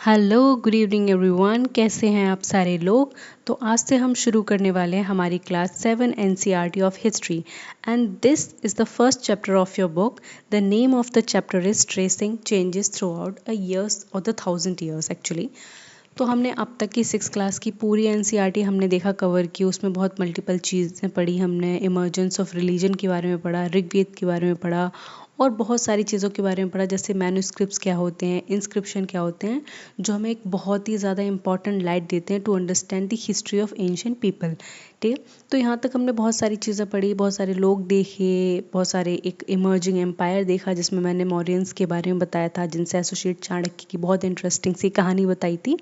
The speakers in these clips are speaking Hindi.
हेलो गुड इवनिंग एवरीवन, कैसे हैं आप सारे लोग। तो आज से हम शुरू करने वाले हैं हमारी class 7 NCERT of history and this is the first chapter of your book. The name of the chapter is tracing changes through out a years और द 1000 ईयर्स एक्चुअली। तो हमने अब तक की 6 क्लास की पूरी एनसीईआरटी हमने देखा, कवर की। उसमें बहुत मल्टीपल चीज़ें पढ़ी हमने। इमर्जेंस ऑफ रिलीजन के बारे में पढ़ा, ऋग्वेद के बारे में पढ़ा और बहुत सारी चीज़ों के बारे में पढ़ा, जैसे मैन्युस्क्रिप्ट्स क्या होते हैं, इंस्क्रिप्शन क्या होते हैं, जो हमें एक बहुत ही ज़्यादा इंपॉर्टेंट लाइट देते हैं to understand the history of ancient people. ठीक है, तो यहाँ तक हमने बहुत सारी चीज़ें पढ़ी, बहुत सारे लोग देखे, बहुत सारे एक इमर्जिंग एम्पायर देखा जिसमें मैंने मौर्यंस के बारे में बताया था, जिनसे एसोसिएट चाणक्य की बहुत इंटरेस्टिंग सी कहानी बताई थी।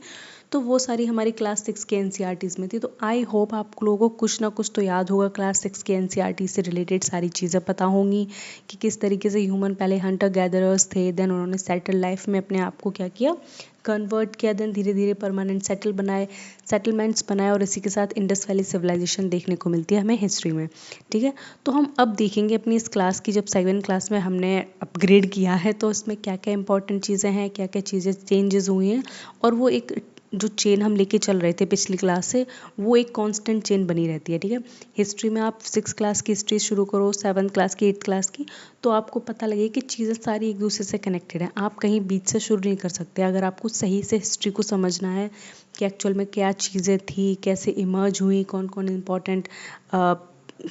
तो वो सारी हमारी क्लास 6 के एनसीईआरटीज़ में थी। तो आई होप आप लोगों को कुछ ना कुछ तो याद होगा, क्लास 6 के एनसीईआरटी से रिलेटेड सारी चीज़ें पता होंगी कि किस तरीके से ह्यूमन पहले हंटर गैदरर्स थे, देन उन्होंने सेटल लाइफ में अपने आप को क्या किया, कन्वर्ट किया, देन धीरे धीरे परमानेंट सेटलमेंट्स बनाए और इसी के साथ इंडस वैली सिविलाइजेशन देखने को मिलती है हमें हिस्ट्री में। ठीक है, तो हम अब देखेंगे अपनी इस क्लास की, जब 7 क्लास में हमने अपग्रेड किया है तो इसमें क्या क्या इंपॉर्टेंट चीज़ें हैं, क्या क्या चीज़ें चेंजेस हुई हैं, और वो एक जो चेन हम लेके चल रहे थे पिछली क्लास से, वो एक कांस्टेंट चेन बनी रहती है। ठीक है, हिस्ट्री में आप 6 क्लास की हिस्ट्री शुरू करो, 7 क्लास की, 8 क्लास की, तो आपको पता लगे कि चीज़ें सारी एक दूसरे से कनेक्टेड हैं। आप कहीं बीच से शुरू नहीं कर सकते। अगर आपको सही से हिस्ट्री को समझना है कि एक्चुअल में क्या चीज़ें थी, कैसे इमर्ज हुई, कौन कौन इम्पोर्टेंट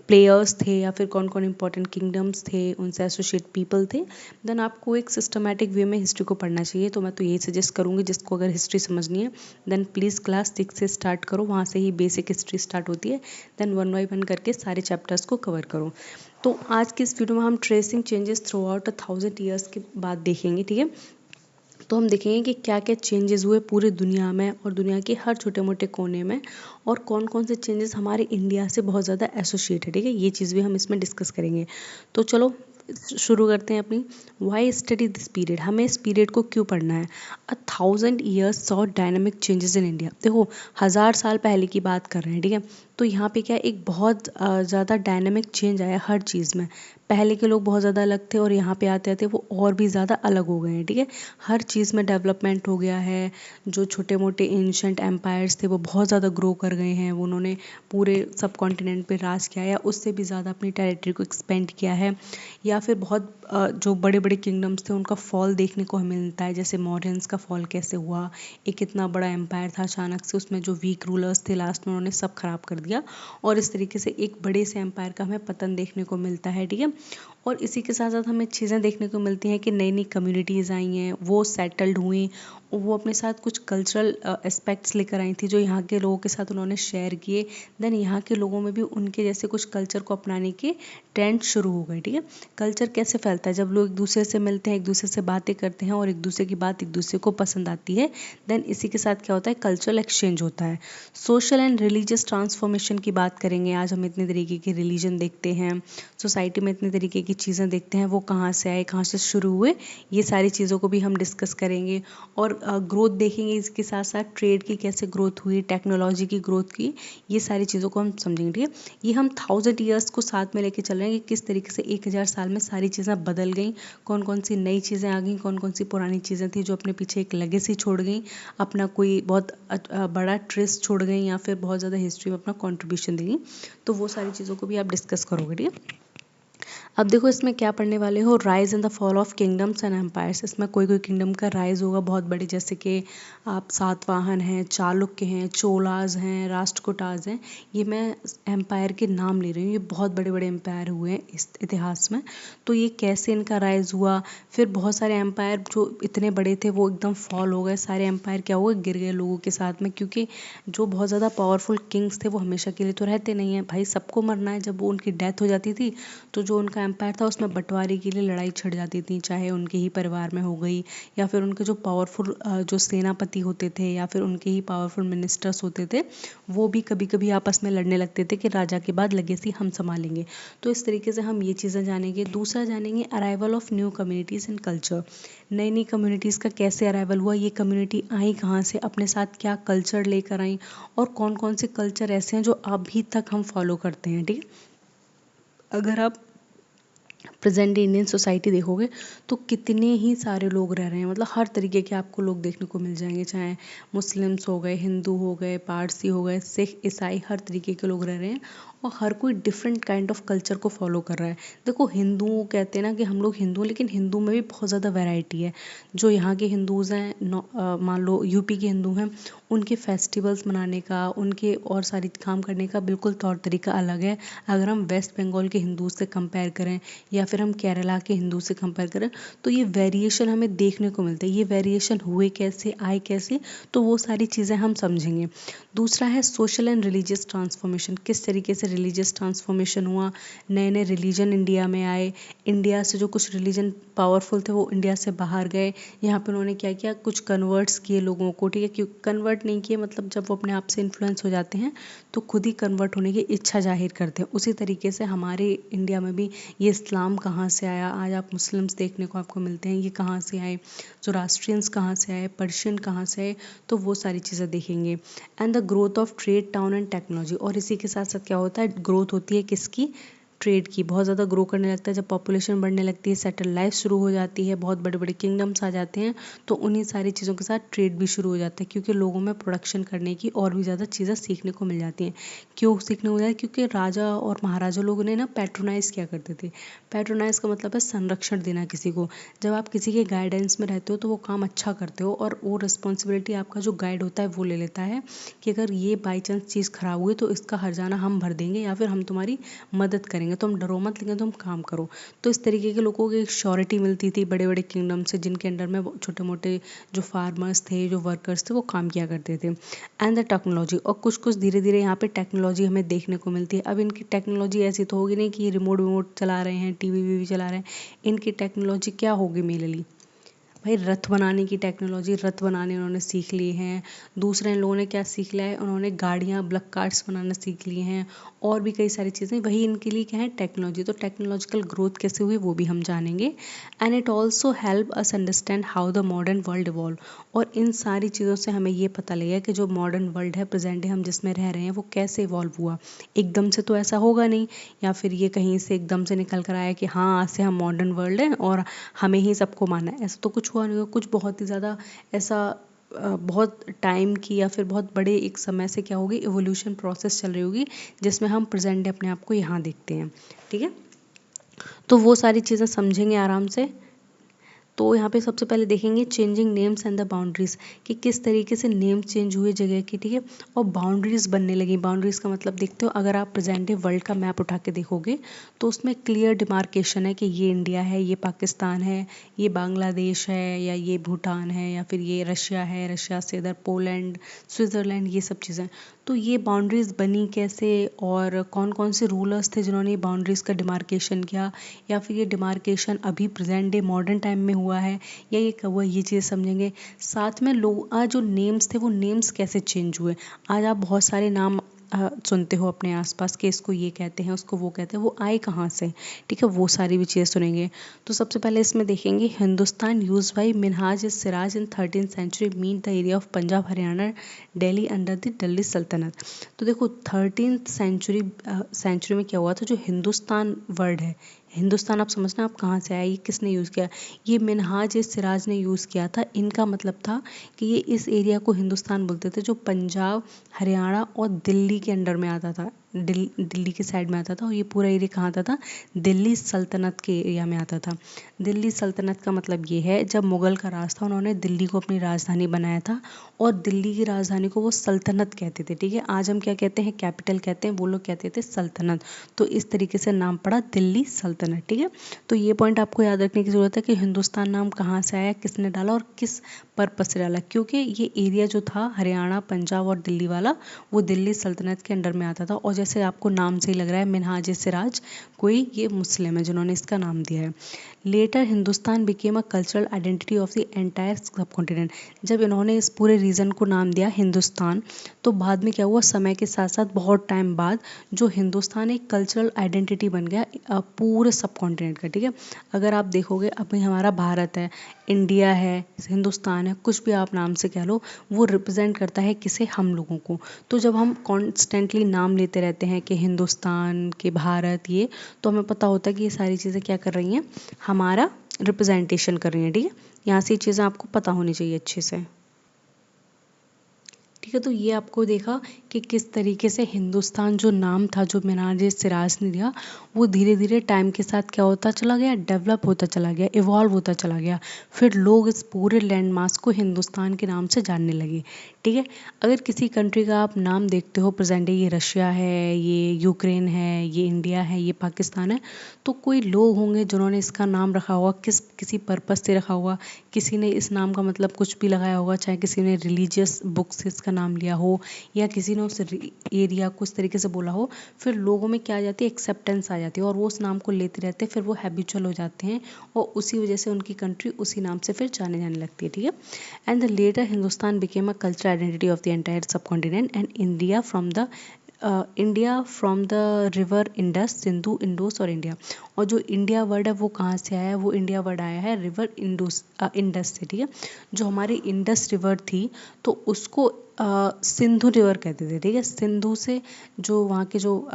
प्लेयर्स थे या फिर कौन कौन इंपॉर्टेंट किंगडम्स थे, उनसे एसोसिएट पीपल थे, देन आपको एक सिस्टमैटिक वे में हिस्ट्री को पढ़ना चाहिए। तो मैं तो यही सजेस्ट करूँगी, जिसको अगर हिस्ट्री समझनी है देन प्लीज़ क्लास 6 से स्टार्ट करो, वहाँ से ही बेसिक हिस्ट्री स्टार्ट होती है। देन 1 बाय 1 करके सारे चैप्टर्स को कवर करो। तो आज की इस वीडियो में हम tracing changes through out 1000 years के बाद देखेंगे। ठीक है, तो हम देखेंगे कि क्या क्या चेंजेस हुए पूरी दुनिया में और दुनिया के हर छोटे मोटे कोने में, और कौन कौन से चेंजेस हमारे इंडिया से बहुत ज़्यादा एसोसिएटेड है। ठीक है, ये चीज़ भी हम इसमें डिस्कस करेंगे। तो चलो शुरू करते हैं अपनी। वाई स्टडी दिस पीरियड, हमें इस पीरियड को क्यों पढ़ना है। 1000 years saw dynamic changes in India. देखो, 1000 साल पहले की बात कर रहे हैं। ठीक है, तो यहाँ पे क्या एक बहुत ज़्यादा डायनामिक चेंज आया हर चीज़ में। पहले के लोग बहुत ज़्यादा अलग थे और यहाँ पे आते आते वो और भी ज़्यादा अलग हो गए हैं। ठीक है, हर चीज़ में डेवलपमेंट हो गया है। जो छोटे मोटे एंशंट एम्पायर्स थे वो बहुत ज़्यादा ग्रो कर गए हैं। उन्होंने पूरे सब कॉन्टिनेंट पे राज किया है या उससे भी ज़्यादा अपनी टेरिटरी को एक्सपेंड किया है। या फिर बहुत जो बड़े बड़े किंगडम्स थे उनका फॉल देखने को हमें मिलता है, जैसे मॉरियंस का फॉल कैसे हुआ। एक इतना बड़ा एम्पायर था, अचानक से उसमें जो वीक रूलर्स थे लास्ट में उन्होंने सब खराब कर दिया, और इस तरीके से एक बड़े से एम्पायर का हमें पतन देखने को मिलता है। ठीक है, और इसी के साथ साथ हमें चीज़ें देखने को मिलती हैं कि नई नई कम्युनिटीज़ आई हैं, वो सेटल्ड हुई, वो अपने साथ कुछ कल्चरल एस्पेक्ट्स लेकर आई थी जो यहाँ के लोगों के साथ उन्होंने शेयर किए। देन यहाँ के लोगों में भी उनके जैसे कुछ कल्चर को अपनाने के ट्रेंड शुरू हो गए। ठीक है, कल्चर कैसे फैलता है, जब लोग एक दूसरे से मिलते हैं, एक दूसरे से बातें करते हैं और एक दूसरे की बात एक दूसरे को पसंद आती है, देन इसी के साथ क्या होता है, कल्चरल एक्सचेंज होता है। सोशल एंड रिलीजियस ट्रांसफॉर्मेशन की बात करेंगे आज हम। इतने तरीके के रिलीजन देखते हैं सोसाइटी में, इतने तरीके की चीज़ें देखते हैं, वो कहाँ से आए, कहाँ से शुरू हुए, ये सारी चीज़ों को भी हम डिस्कस करेंगे। और ग्रोथ देखेंगे, इसके साथ साथ ट्रेड की कैसे ग्रोथ हुई, टेक्नोलॉजी की ग्रोथ की, ये सारी चीज़ों को हम समझेंगे। ठीक है, ये हम 1000 ईयर्स को साथ में लेके चल रहे हैं कि किस तरीके से 1000 साल में सारी चीज़ें बदल गई, कौन कौन सी नई चीज़ें आ गई, कौन कौन सी पुरानी चीज़ें थी जो अपने पीछे एक लेगेसी छोड़ गई, अपना कोई बहुत बड़ा ट्रेस छोड़ गई, या फिर बहुत ज़्यादा हिस्ट्री में अपना कॉन्ट्रीब्यूशन देगी। तो वो सारी चीज़ों को भी आप डिस्कस करोगे। ठीक है, अब देखो इसमें क्या पढ़ने वाले हो, rise and the fall of kingdoms and empires. इसमें कोई कोई किंगडम का राइज होगा बहुत बड़े, जैसे कि आप सातवाहन हैं, चालुक्य हैं, चोलाज हैं, राष्ट्रकूटाज हैं। ये मैं एम्पायर के नाम ले रही हूँ, ये बहुत बड़े बड़े एम्पायर हुए हैं इस इतिहास में। तो ये कैसे इनका राइज हुआ, फिर बहुत सारे एम्पायर जो इतने बड़े थे वो एकदम फॉल हो गए, सारे एम्पायर क्या हुए, गिर गए लोगों के साथ में, क्योंकि जो बहुत ज़्यादा पावरफुल किंग्स थे वो हमेशा के लिए तो रहते नहीं हैं भाई, सबको मरना है। जब वो उनकी डेथ हो जाती थी तो जो उनका एम्पायर था उसमें बंटवारे के लिए लड़ाई छिड़ जाती थी, चाहे उनके ही परिवार में हो गई, या फिर उनके जो पावरफुल जो सेनापति होते थे, या फिर उनके ही पावरफुल मिनिस्टर्स होते थे, वो भी कभी कभी आपस में लड़ने लगते थे कि राजा के बाद लेगेसी हम संभालेंगे। तो इस तरीके से हम ये चीज़ें जानेंगे। दूसरा जानेंगे arrival of new communities and culture. नई नई कम्युनिटीज़ का कैसे अराइवल हुआ, ये कम्युनिटी आई कहाँ से, अपने साथ क्या कल्चर लेकर आई, और कौन कौन से कल्चर ऐसे हैं जो अभी तक हम फॉलो करते हैं। ठीक है, अगर आप प्रेजेंट डे इंडियन सोसाइटी देखोगे तो कितने ही सारे लोग रह रहे हैं, मतलब हर तरीके के आपको लोग देखने को मिल जाएंगे, चाहे मुस्लिम्स हो गए, हिंदू हो गए, पारसी हो गए, सिख, ईसाई, हर तरीके के लोग रह रहे हैं और हर कोई डिफरेंट काइंड ऑफ कल्चर को फॉलो कर रहा है। देखो हिंदू कहते हैं ना कि हम लोग हिंदू हैं, लेकिन हिंदू में भी बहुत ज़्यादा वैरायटी है। जो यहाँ के हिंदूज़ हैं, मान लो यूपी के हिंदू हैं, उनके फेस्टिवल्स मनाने का, उनके और सारी काम करने का बिल्कुल तौर तरीका अलग है। अगर हम वेस्ट बंगाल के हिंदू से कंपेयर करें या फिर हम केरला के हिंदू से कंपेयर करें तो ये वेरिएशन हमें देखने को मिलता है। ये वेरिएशन हुए कैसे, आए कैसे, तो वो सारी चीज़ें हम समझेंगे। दूसरा है सोशल एंड रिलीजियस ट्रांसफॉर्मेशन, किस तरीके से रिलीजियस ट्रांसफॉर्मेशन हुआ, नए नए रिलीजन इंडिया में आए, इंडिया से जो कुछ रिलीजन पावरफुल थे वो इंडिया से बाहर गए, यहाँ पे उन्होंने क्या किया, कुछ कन्वर्ट्स किए लोगों को, ठीक है, क्यों कन्वर्ट नहीं किए, मतलब जब वो अपने आप से इन्फ्लुएंस हो जाते हैं तो खुद ही कन्वर्ट होने की इच्छा जाहिर करते हैं। उसी तरीके से हमारे इंडिया में भी ये इस्लाम कहाँ से आया, आज आप मुस्लिम्स देखने को आपको मिलते हैं, ये कहाँ से आए, जोरास्ट्रियंस कहाँ से आए, पर्शियन कहाँ से आए, तो वो सारी चीज़ें देखेंगे। And the growth of trade, town and technology, और इसी के साथ साथ क्या होता है, ग्रोथ होती है किसकी, ट्रेड की, बहुत ज़्यादा ग्रो करने लगता है। जब पॉपुलेशन बढ़ने लगती है, सेटल लाइफ शुरू हो जाती है, बहुत बड़े बड़े किंगडम्स आ जाते हैं, तो उन्हीं सारी चीज़ों के साथ ट्रेड भी शुरू हो जाता है, क्योंकि लोगों में प्रोडक्शन करने की और भी ज़्यादा चीज़ें सीखने को मिल जाती हैं। क्यों सीखने को मिल जाती है, क्योंकि राजा और महाराजा लोग उन्हें ना पैट्रोनाइज किया करते थे। पैट्रोनाइज का मतलब है संरक्षण देना किसी को। जब आप किसी के गाइडेंस में रहते हो तो वो काम अच्छा करते हो, और वो रिस्पॉन्सिबिलिटी आपका जो गाइड होता है वो ले लेता है कि अगर ये बाई चांस चीज़ ख़राब हुई तो इसका हर्जाना हम भर देंगे या फिर हम तुम्हारी मदद करेंगे, तुम डरो मत, लेकिन तुम काम करो। तो इस तरीके के लोगों को एक श्योरिटी मिलती थी बड़े बड़े किंगडम से, जिनके अंडर में छोटे मोटे जो फार्मर्स थे, जो वर्कर्स थे, वो काम किया करते थे। एंड द टेक्नोलॉजी, और कुछ कुछ धीरे धीरे यहाँ पे टेक्नोलॉजी हमें देखने को मिलती है। अब इनकी टेक्नोलॉजी ऐसी तो होगी नहीं कि ये रिमोट विमोट चला रहे हैं, टीवी वीवी चला रहे हैं। इनकी टेक्नोलॉजी क्या होगी मेनली, भाई रथ बनाने की टेक्नोलॉजी, रथ बनाने उन्होंने सीख लिए हैं। दूसरे लोगों ने क्या सीख लिया है, उन्होंने गाड़ियाँ, ब्लक कार्ट्स बनाना सीख लिए हैं, और भी कई सारी चीज़ें, वही इनके लिए क्या है, टेक्नोलॉजी। तो टेक्नोलॉजिकल ग्रोथ कैसे हुई वो भी हम जानेंगे। And it also help us understand how the modern world evolve, और इन सारी चीज़ों से हमें ये पता लगेगा कि जो मॉडर्न वर्ल्ड है, प्रेजेंट डे हम जिसमें रह रहे हैं, वो कैसे इवॉल्व हुआ। एकदम से तो ऐसा होगा नहीं, या फिर ये कहीं से एकदम से निकल कर आया कि हाँ आज से हम मॉडर्न वर्ल्ड हैं और हमें ही सबको मानना है, ऐसा तो कुछ हुआ नहीं होगा। कुछ बहुत ही ज़्यादा ऐसा बहुत टाइम की या फिर बहुत बड़े एक समय से क्या होगी, इवोल्यूशन प्रोसेस चल रही होगी, जिसमें हम प्रेजेंट डे अपने आप को यहाँ देखते हैं, ठीक है। तो वो सारी चीज़ें समझेंगे आराम से। तो यहाँ पे सबसे पहले देखेंगे changing names and the boundaries, कि किस तरीके से नेम चेंज हुए जगह की, ठीक है, और बाउंड्रीज बनने लगी। बाउंड्रीज का मतलब देखते हो, अगर आप प्रेजेंट डे वर्ल्ड का मैप उठा के देखोगे तो उसमें क्लियर डिमार्केशन है कि ये इंडिया है, ये पाकिस्तान है, ये बांग्लादेश है, या ये भूटान है, या फिर ये रशिया है, रशिया से इधर पोलैंड, स्विट्ज़रलैंड, ये सब चीज़ें। तो ये बाउंड्रीज बनी कैसे, और कौन कौन से रूलर्स थे जिन्होंने ये बाउंड्रीज का डिमार्केशन किया, या फिर ये डिमार्केशन अभी प्रेजेंट डे मॉडर्न टाइम में हुआ है या ये कब हुआ, ये चीज़ समझेंगे। साथ में लोग आज जो नेम्स थे वो नेम्स कैसे चेंज हुए। आज आप बहुत सारे नाम सुनते हो अपने आसपास के, इसको ये कहते हैं, उसको वो कहते हैं, वो आए कहाँ से, ठीक है, वो सारी भी चीज़ें सुनेंगे। तो सबसे पहले इसमें देखेंगे Hindustan used by Minhaj Siraj in 13th century mean the area of Punjab Haryana Delhi under the Delhi Sultanate. तो देखो 13th सेंचुरी में क्या हुआ था, जो हिंदुस्तान वर्ड है, हिंदुस्तान आप समझना आप कहाँ से आया, ये किसने यूज़ किया, ये मिनहाज सिराज ने यूज़ किया था। इनका मतलब था कि ये इस एरिया को हिंदुस्तान बोलते थे, जो पंजाब, हरियाणा और दिल्ली के अंडर में आता था, दिल्ली के साइड में आता था। और ये पूरा एरिया कहाँ आता था, दिल्ली सल्तनत के एरिया में आता था। दिल्ली सल्तनत का मतलब ये है, जब मुग़ल का राज था उन्होंने दिल्ली को अपनी राजधानी बनाया था, और दिल्ली की राजधानी को वो सल्तनत कहते थे, ठीक है। आज हम क्या कहते हैं, कैपिटल कहते हैं, वो लोग कहते थे सल्तनत। तो इस तरीके से नाम पड़ा दिल्ली सल्तनत, ठीक है। तो ये पॉइंट आपको याद रखने की ज़रूरत है कि हिंदुस्तान नाम कहाँ से आया, किसने डाला और किस पर्पज से डाला, क्योंकि ये एरिया जो था हरियाणा, पंजाब और दिल्ली वाला, वो दिल्ली सल्तनत के अंडर में आता था। और जैसे आपको नाम से ही लग रहा है मिनहाज सिराज, कोई ये मुस्लिम है जिन्होंने इसका नाम दिया है। Later Hindustan became a cultural identity of the entire subcontinent. जब इन्होंने इस पूरे रीजन को नाम दिया हिंदुस्तान, तो बाद में क्या हुआ, समय के साथ साथ बहुत टाइम बाद जो हिंदुस्तान एक कल्चरल आइडेंटिटी बन गया पूरे सब कॉन्टिनेंट का, ठीक है। अगर आप देखोगे अभी हमारा भारत है, इंडिया है, हिंदुस्तान है, कुछ भी आप नाम से कह लो, वो रिप्रेजेंट करता है किसे, हम लोगों को। तो जब हम कॉन्स्टेंटली नाम लेते रहते हैं कि हिंदुस्तान के भारत, ये तो हमें पता होता है कि ये सारी चीज़ें क्या कर रही हैं, हमारा रिप्रेजेंटेशन कर रही हैं। ठीक है, यहाँ से ये चीज़ें आपको पता होनी चाहिए अच्छे से। ठीक है, तो ये आपको देखा कि किस तरीके से हिंदुस्तान जो नाम था, जो मीनार सिराज ने दिया, वो धीरे धीरे टाइम के साथ क्या होता चला गया, डेवलप होता चला गया, इवॉल्व होता चला गया। फिर लोग इस पूरे लैंड मास को हिंदुस्तान के नाम से जानने लगे। ठीक है, अगर किसी कंट्री का आप नाम देखते हो प्रेजेंट डे, ये रशिया है, ये यूक्रेन है, ये इंडिया है, ये पाकिस्तान है, तो कोई लोग होंगे जिन्होंने इसका नाम रखा होगा, किसी पर्पस से रखा होगा। किसी ने इस नाम का मतलब कुछ भी लगाया होगा, चाहे किसी ने रिलीजियस बुक से इसका नाम लिया हो, या किसी ने उस एरिया को उस तरीके से बोला हो। फिर लोगों में क्या आ जाती है, एक्सेप्टेंस आ जाती है, और वो उस नाम को लेते रहते हैं, फिर वो हैबिचुअल हो जाते हैं, और उसी वजह से उनकी कंट्री उसी नाम से फिर जाने लगती है। ठीक है, and the latter Hindustan became a cultural identity of the entire subcontinent, and India from the river Indus, Sindhu, Indos और इंडिया। और जो इंडिया वर्ड है वो कहाँ से आया है, वो इंडिया वर्ड आया है रिवर इंडस से। ठीक है, जो हमारी इंडस रिवर थी तो उसको सिंधु रिवर कहते थे। ठीक है, सिंधु से जो वहाँ के जो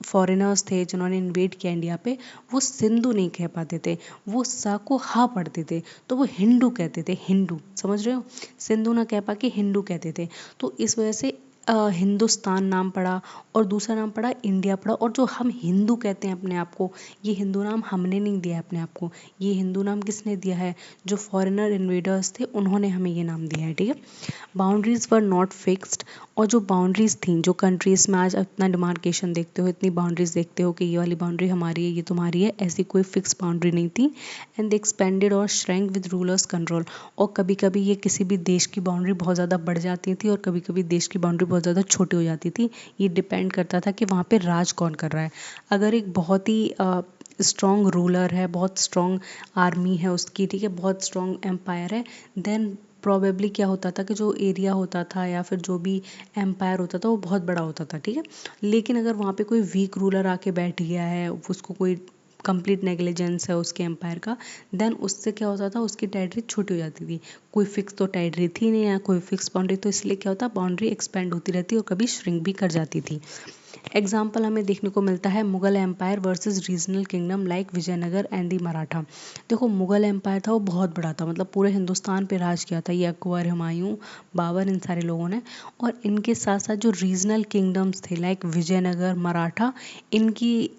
फॉरेनर्स थे जिन्होंने इन्वेड किया इंडिया पे, वो सिंधु नहीं कह पाते थे, वो सा को हा पढ़ते थे, तो वो हिंदू कहते थे। हिंदू, समझ रहे हो, सिंधु ना कह पा के हिंदू कहते थे। तो इस वजह से हिंदुस्तान नाम पड़ा, और दूसरा नाम पड़ा इंडिया पड़ा। और जो हम हिंदू कहते हैं अपने आप को, ये हिंदू नाम हमने नहीं दिया है अपने आप को, ये हिंदू नाम किसने दिया है, जो फॉरेनर इन्वेडर्स थे उन्होंने हमें ये नाम दिया है। ठीक है, बाउंड्रीज वर नॉट फिक्स्ड, और जो बाउंड्रीज थी, जो कंट्रीज में आज अपना डिमार्केशन देखते हो, इतनी बाउंड्रीज देखते हो कि ये वाली बाउंड्री हमारी है, ये तुम्हारी है, ऐसी कोई फिक्स बाउंड्री नहीं थी। एंड दे एक्सपेंडेड और श्रैंक विद रूलर्स कंट्रोल, और कभी कभी ये किसी भी देश की बाउंड्री बहुत ज़्यादा बढ़ जाती थी, और कभी कभी देश की बाउंड्री बहुत ज़्यादा छोटी हो जाती थी। ये डिपेंड करता था कि वहाँ पे राज कौन कर रहा है। अगर एक बहुत ही स्ट्रॉन्ग रूलर है, बहुत स्ट्रॉन्ग आर्मी है उसकी, ठीक है, बहुत स्ट्रॉन्ग एम्पायर है, देन प्रॉबेबली क्या होता था कि जो एरिया होता था या फिर जो भी एम्पायर होता था वो बहुत बड़ा होता था। ठीक है, लेकिन अगर वहाँ पे कोई वीक रूलर आके बैठ गया है, उसको कोई कंप्लीट नेग्लिजेंस है उसके एम्पायर का, देन उससे क्या होता था, उसकी टेरिटरी छोटी हो जाती थी। कोई फिक्स तो टेरिटरी थी नहीं, या कोई फिक्स बाउंड्री, तो इसलिए क्या होता, बाउंड्री एक्सपेंड होती रहती और कभी श्रिंक भी कर जाती थी। एग्जाम्पल हमें देखने को मिलता है Mughal empire versus regional kingdom like Vijayanagar and the Maratha. देखो, मुगल एम्पायर था वो बहुत बड़ा था, मतलब पूरे हिंदुस्तान पे राज किया था, ये अकबर, हुमायूं, बाबर, इन सारे लोगों ने। और इनके साथ साथ जो रीजनल किंगडम्स थे लाइक विजयनगर, मराठा, इनकी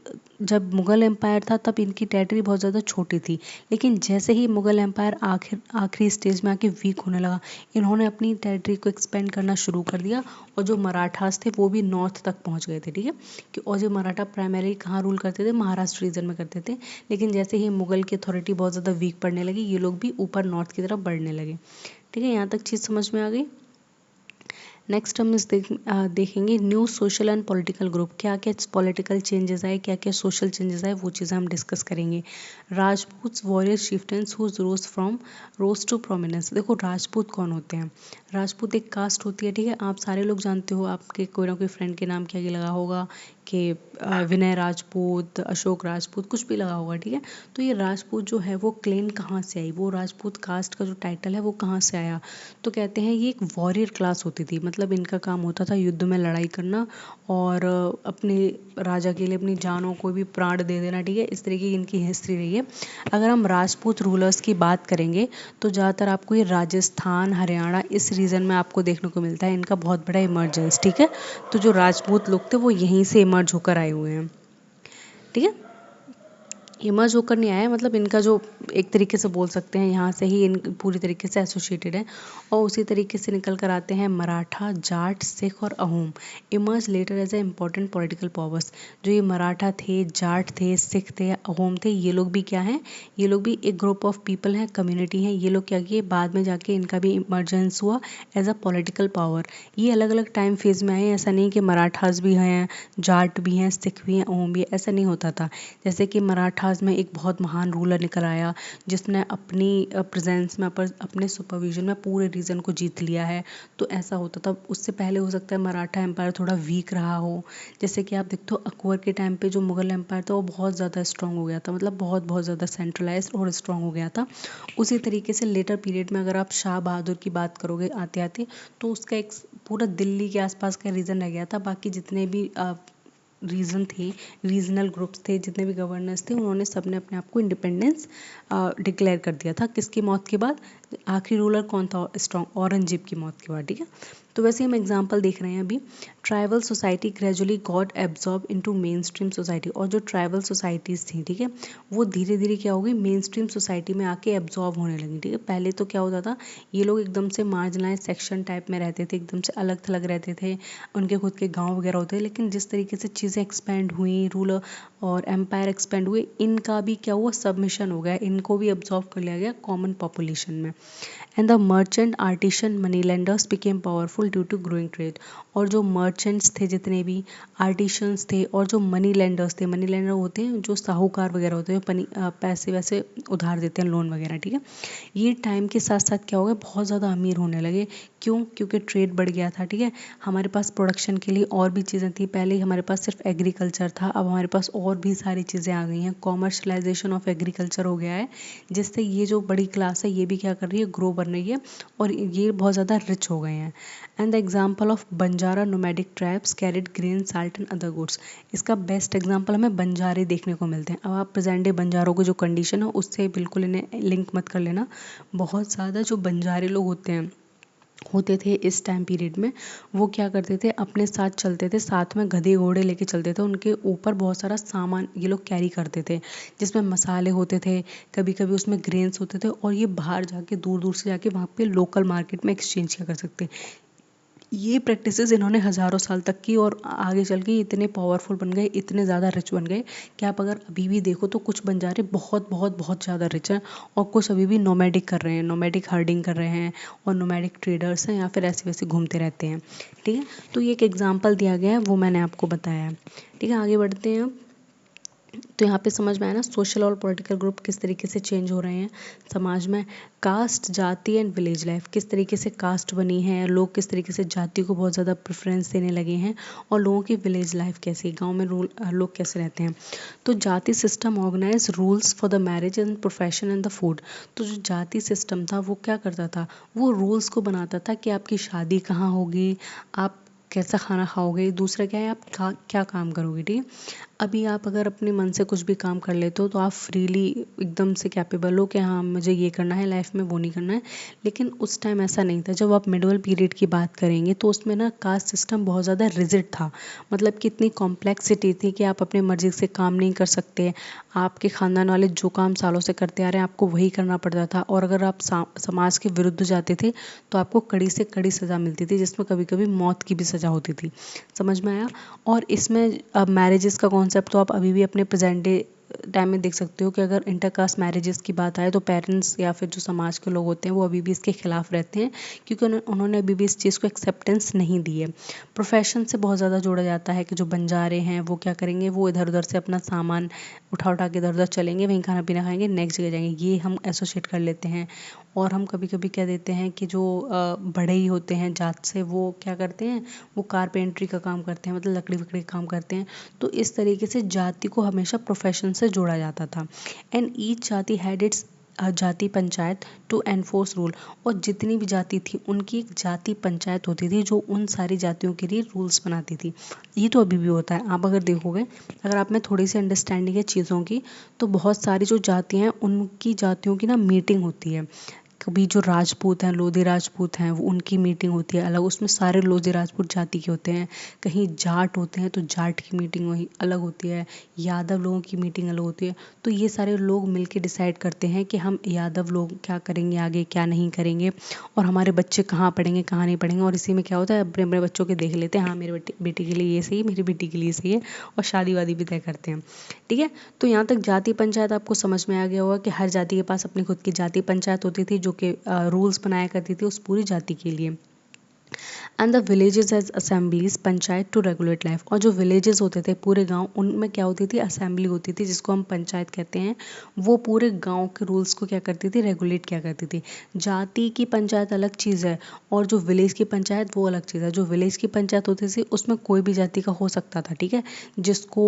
जब मुगल एम्पायर था तब इनकी टेरिटरी बहुत ज़्यादा छोटी थी। लेकिन जैसे ही मुगल एम्पायर आखिरी स्टेज में आके वीक होने लगा, इन्होंने अपनी टेरिटरी को एक्सपेंड करना शुरू कर दिया, और जो मराठास थे वो भी नॉर्थ तक पहुंच गए थे। ठीक है, कि और जो मराठा प्राइमरी कहाँ रूल करते थे, महाराष्ट्र रीजन में करते थे। लेकिन जैसे ही मुगल की अथॉरिटी बहुत ज़्यादा वीक पड़ने लगी, ये लोग भी ऊपर नॉर्थ की तरफ बढ़ने लगे। ठीक है, यहाँ तक चीज़ समझ में आ गई। नेक्स्ट हम देखेंगे new social and political group, क्या क्या पॉलिटिकल चेंजेस आए, क्या क्या सोशल चेंजेस आए, वो चीज़ें हम डिस्कस करेंगे। Rajput warrior chieftains whose rose to prominence. देखो, राजपूत कौन होते हैं, राजपूत एक कास्ट होती है। ठीक है, आप सारे लोग जानते हो, आपके कोई ना कोई फ्रेंड के नाम क्या लगा होगा कि विनय राजपूत, अशोक राजपूत, कुछ भी लगा होगा। ठीक है, तो ये राजपूत जो है वो क्लेम कहाँ से आई, वो राजपूत कास्ट का जो टाइटल है वो कहाँ से आया, तो कहते हैं ये एक वॉरियर क्लास होती थी। मतलब इनका काम होता था युद्ध में लड़ाई करना, और अपने राजा के लिए अपनी जानों को भी प्राण दे देना। ठीक है, इस तरीके की इनकी हिस्ट्री रही है। अगर हम राजपूत रूलर्स की बात करेंगे तो ज़्यादातर आपको ये राजस्थान, हरियाणा, इस रीजन में आपको देखने को मिलता है इनका बहुत बड़ा इमर्जेंस। ठीक है, तो जो राजपूत लोग थे वो यहीं से इमर्ज होकर आए हुए हैं। ठीक है, इमर्ज होकर नहीं आया, मतलब इनका जो एक तरीके से बोल सकते हैं यहाँ से ही इन पूरी तरीके से एसोसिएटेड है। और उसी तरीके से निकल कर आते हैं मराठा, जाट, सिख और Ahom. Emerge later as a important political powers. जो ये मराठा थे, जाट थे, सिख थे, अहोम थे, ये लोग भी क्या हैं, ये लोग भी एक ग्रुप ऑफ पीपल हैं, कम्युनिटी हैं। ये लोग क्या किए, बाद में जाके इनका भी इमर्जेंस हुआ एज अ पॉलिटिकल पावर। ये अलग अलग टाइम फेज में आए, ऐसा नहीं कि मराठास भी हैं, जाट भी हैं, सिख भी हैं, अहोम भी है, ऐसा नहीं होता था। जैसे कि मराठास में एक बहुत महान रूलर निकल आया जिसने अपनी प्रेजेंस में, अपने सुपरविजन में पूरे रीजन को जीत लिया है, तो ऐसा होता था। उससे पहले हो सकता है मराठा एम्पायर थोड़ा वीक रहा हो। जैसे कि आप देखते हो अकबर के टाइम पे जो मुगल एम्पायर था वो बहुत ज़्यादा स्ट्रांग हो गया था, मतलब बहुत बहुत ज़्यादा सेंट्रलाइज्ड और स्ट्रांग हो गया था। उसी तरीके से लेटर पीरियड में अगर आप शाह बहादुर की बात करोगे आते आते, तो उसका एक पूरा दिल्ली के आसपास का रीजन रह गया था, बाकी जितने भी रीजन थे, रीजनल ग्रुप्स थे, जितने भी गवर्नर्स थे, उन्होंने सबने अपने आप को इंडिपेंडेंस डिक्लेयर कर दिया था। किसकी मौत के बाद? आखिरी रूलर कौन था स्ट्रॉन्ग? औरंगजेब की मौत के बाद, ठीक है। तो वैसे हम एग्जांपल देख रहे हैं अभी, tribal society gradually got absorb into main stream society. और जो ट्राइबल सोसाइटीज़ थी, ठीक है, वो धीरे धीरे क्या हो गई, मेन स्ट्रीम सोसाइटी में आके एब्जॉर्ब होने लगी, ठीक है। पहले तो क्या होता था, ये लोग एकदम से मार्जिनलाइज सेक्शन टाइप में रहते थे, एकदम से अलग थलग रहते थे, उनके खुद के गांव वगैरह होते थे। लेकिन जिस तरीके से चीज़ें एक्सपेंड हुई, रूल और एम्पायर एक्सपेंड हुए, इनका भी क्या हुआ, सबमिशन हो गया, इनको भी एब्जॉर्ब कर लिया गया कॉमन पॉपुलेशन में। And the merchant artisan money lenders became powerful due to growing trade. और जो मर्चेंट्स थे, जितने भी आर्टिशंस थे, और जो मनी लेंडर्स थे, मनी लेंडर होते हैं जो साहूकार वगैरह होते हैं, पैसे वैसे उधार देते हैं, लोन वगैरह, ठीक है। ये टाइम के साथ साथ क्या हो गया, बहुत ज़्यादा अमीर होने लगे। क्यों? क्योंकि ट्रेड बढ़ गया था, ठीक है। हमारे पास प्रोडक्शन के लिए और भी चीज़ें थी। पहले हमारे पास सिर्फ एग्रीकल्चर था, अब हमारे पास और भी सारी चीज़ें आ गई हैं। कॉमर्शलाइजेशन ऑफ एग्रीकल्चर हो गया है, जिससे ये जो बड़ी क्लास है ये भी क्या कर रही है, ग्रो बन रही है, और ये बहुत ज़्यादा रिच हो गए हैं। And the example of Banjara nomadic tribes carried grain salt and other goods. इसका बेस्ट एग्जाम्पल हमें बंजारे देखने को मिलते हैं। अब आप प्रेजेंट डे बंजारों की जो कंडीशन है उससे बिल्कुल इन्हें लिंक मत कर लेना। बहुत ज़्यादा जो बंजारे लोग होते थे इस टाइम पीरियड में, वो क्या करते थे, अपने साथ चलते थे, साथ में गधे घोड़े लेके चलते थे, उनके ऊपर बहुत सारा सामान ये लोग कैरी करते थे, जिसमें मसाले होते थे, कभी कभी उसमें ग्रेन्स होते थे, और ये बाहर जाके दूर दूर से जाके वहाँ पे लोकल मार्केट में एक्सचेंज क्या कर सकते। ये प्रैक्टिसेस इन्होंने हज़ारों साल तक की, और आगे चल के इतने पावरफुल बन गए, इतने ज़्यादा रिच बन गए कि आप अगर अभी भी देखो तो कुछ बंजारे बहुत बहुत बहुत ज़्यादा रिच हैं, और कुछ अभी भी नोमैडिक कर रहे हैं, नोमैडिक हर्डिंग कर रहे हैं, और नोमैडिक ट्रेडर्स हैं, या फिर ऐसे वैसे घूमते रहते हैं, ठीक है। तो ये एक एग्जाम्पल दिया गया है, वो मैंने आपको बताया है, ठीक है। आगे बढ़ते हैं अब। तो यहाँ पे समझ में आया ना, सोशल और पॉलिटिकल ग्रुप किस तरीके से चेंज हो रहे हैं समाज में। कास्ट, जाति एंड विलेज लाइफ, किस तरीके से कास्ट बनी है, लोग किस तरीके से जाति को बहुत ज़्यादा प्रेफरेंस देने लगे हैं, और लोगों की विलेज लाइफ कैसी, गांव में लोग कैसे रहते हैं। तो jati system organize rules for the marriage and profession and the food. तो जो जाति सिस्टम था वो क्या करता था, वो रूल्स को बनाता था कि आपकी शादी कहाँ होगी, आप कैसा खाना खाओगे, दूसरा क्या है, आप क्या काम करोगे, ठीक है। अभी आप अगर अपने मन से कुछ भी काम कर लेते हो तो आप फ्रीली एकदम से कैपेबल हो कि हाँ मुझे ये करना है लाइफ में, वो नहीं करना है। लेकिन उस टाइम ऐसा नहीं था। जब आप मिडवल पीरियड की बात करेंगे तो उसमें ना कास्ट सिस्टम बहुत ज़्यादा रिजिड था, मतलब कि इतनी कॉम्प्लेक्सिटी थी कि आप अपने मर्जी से काम नहीं कर सकते। आपके ख़ानदान वाले जो काम सालों से करते आ रहे हैं आपको वही करना पड़ता था, और अगर आप समाज के विरुद्ध जाते थे तो आपको कड़ी से कड़ी सज़ा मिलती थी, जिसमें कभी कभी मौत की भी सज़ा होती थी। समझ में आया। और इसमें अब मैरिजेस का कॉन्सेप्ट तो आप अभी भी अपने प्रेजेंट डे टाइम में देख सकते हो कि अगर इंटरकास्ट मैरिजेस की बात आए तो पेरेंट्स या फिर जो समाज के लोग होते हैं वो अभी भी इसके खिलाफ रहते हैं, क्योंकि उन्होंने अभी भी इस चीज़ को एक्सेप्टेंस नहीं दी है। प्रोफेशन से बहुत ज़्यादा जोड़ा जाता है कि जो बंजारे हैं वो क्या करेंगे, वो इधर उधर से अपना सामान उठा उठा के इधर उधर चलेंगे, वहीं खाना पीना खाएंगे, नेक्स्ट जगह जाएंगे, ये हम एसोसिएट कर लेते हैं। और हम कभी कभी कह देते हैं कि जो बड़े ही होते हैं जात से, वो क्या करते हैं, वो कारपेंट्री का काम करते हैं, मतलब लकड़ी वकड़ी का काम करते हैं। तो इस तरीके से जाति को हमेशा प्रोफेशन से जोड़ा जाता था। एंड ईच जाति हैड इट्स जाति पंचायत टू एनफोर्स रूल। और जितनी भी जाति थी उनकी एक जाति पंचायत होती थी जो उन सारी जातियों के लिए रूल्स बनाती थी। ये तो अभी भी होता है। आप अगर देखोगे, अगर आप में थोड़ी सी अंडरस्टैंडिंग है चीज़ों की, तो बहुत सारी जो जातियाँ हैं उनकी जातियों की ना मीटिंग होती है। कभी जो राजपूत हैं, लोधी राजपूत हैं, वो उनकी मीटिंग होती है अलग, उसमें सारे लोधी राजपूत जाति के होते हैं। कहीं जाट होते हैं तो जाट की मीटिंग वही अलग होती है, यादव लोगों की मीटिंग अलग होती है। तो ये सारे लोग मिलके डिसाइड करते हैं कि हम यादव लोग क्या करेंगे आगे, क्या नहीं करेंगे, और हमारे बच्चे कहाँ पढ़ेंगे कहाँ नहीं पढ़ेंगे। और इसी में क्या होता है, अपने अपने बच्चों के देख लेते हैं, हाँ मेरे बेटी के लिए ये सही है, मेरी बेटी के लिए सही है, और शादी वादी भी तय करते हैं, ठीक है। तो यहाँ तक जाति पंचायत आपको समझ में आ गया होगा कि हर जाति के पास अपनी खुद की जाति पंचायत होती थी जो कि रूल्स बनाया करती थी उस पूरी जाति के लिए। And the villages as assemblies panchayat to regulate life. और जो विलेजेस होते थे पूरे गांव, उनमें क्या होती थी, असेंबली होती थी जिसको हम पंचायत कहते हैं। वो पूरे गांव के रूल्स को क्या करती थी, रेगुलेट क्या करती थी। जाति की पंचायत अलग चीज़ है, और जो विलेज की पंचायत वो अलग चीज़ है। जो विलेज की पंचायत होती थी उसमें कोई भी जाति का हो सकता था, ठीक है, जिसको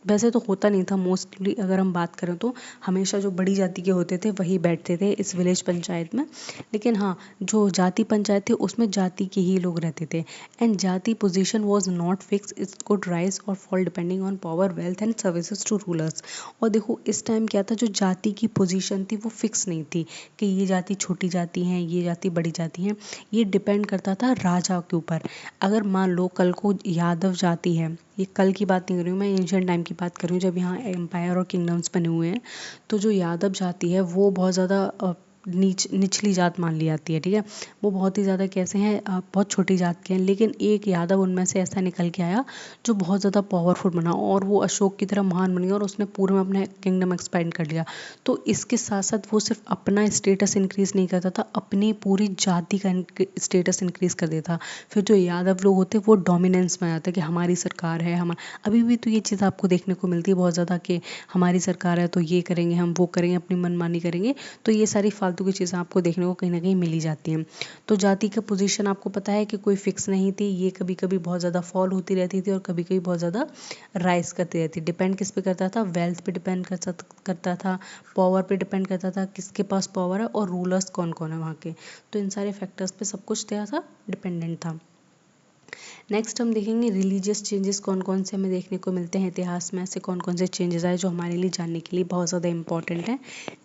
वैसे तो होता नहीं था मोस्टली, अगर हम बात करें तो हमेशा जो बड़ी जाति के होते थे वही बैठते थे इस विलेज पंचायत में। लेकिन हाँ, जो जाति पंचायत थी उसमें जाति के ही लोग रहते थे। And jati position was not fixed, it could rise और fall depending on power, wealth and services to rulers. और देखो इस टाइम क्या था, जो जाति की पोजीशन थी वो फिक्स नहीं थी कि ये जाति छोटी जाति है, ये जाति बड़ी जाति है। ये डिपेंड करता था राजा के ऊपर। अगर मान लो कल को यादव जाति है, ये कल की बात नहीं कर रही हूँ मैं, एंशियंट टाइम की बात कर रही हूँ जब यहाँ एम्पायर और किंगडम्स बने हुए हैं। तो जो यादव जाति है वो बहुत ज़्यादा निचली जात मान ली जाती है, ठीक है। वो बहुत ही ज़्यादा कैसे हैं, बहुत छोटी जात के हैं। लेकिन एक यादव उनमें से ऐसा निकल के आया जो बहुत ज़्यादा पावरफुल बना और वो अशोक की तरह महान बन गया और उसने पूरे में अपने किंगडम एक्सपेंड कर लिया। तो इसके साथ साथ वो सिर्फ अपना स्टेटस इंक्रीज़ नहीं करता था, अपनी पूरी जाति का स्टेटस इंक्रीज़ कर देता। फिर जो यादव लोग होते वो डोमिनेंस में आते कि हमारी सरकार है, हम अभी भी तो ये चीज़ आपको देखने को मिलती है बहुत ज़्यादा कि हमारी सरकार है तो ये करेंगे, हम वो करेंगे, अपनी मनमानी करेंगे। तो ये सारी फालतू की चीज़ें आपको देखने को कहीं ना कहीं मिली जाती हैं। तो जाति का पोजीशन आपको पता है कि कोई फिक्स नहीं थी, ये कभी कभी बहुत ज़्यादा फॉल होती रहती थी और कभी कभी बहुत ज़्यादा राइज करती रहती। डिपेंड किस पे करता था, वेल्थ पे डिपेंड करता था, पावर पे डिपेंड करता था, किसके पास पावर है और रूलर्स कौन कौन है वहाँ के। तो इन सारे फैक्टर्स पे सब कुछ क्या था, डिपेंडेंट था। नेक्स्ट हम देखेंगे रिलीजियस चेंजेस कौन कौन से हमें देखने को मिलते हैं इतिहास में, ऐसे कौन कौन से चेंजेस आए जो हमारे लिए जानने के लिए बहुत ज़्यादा इंपॉर्टेंट है।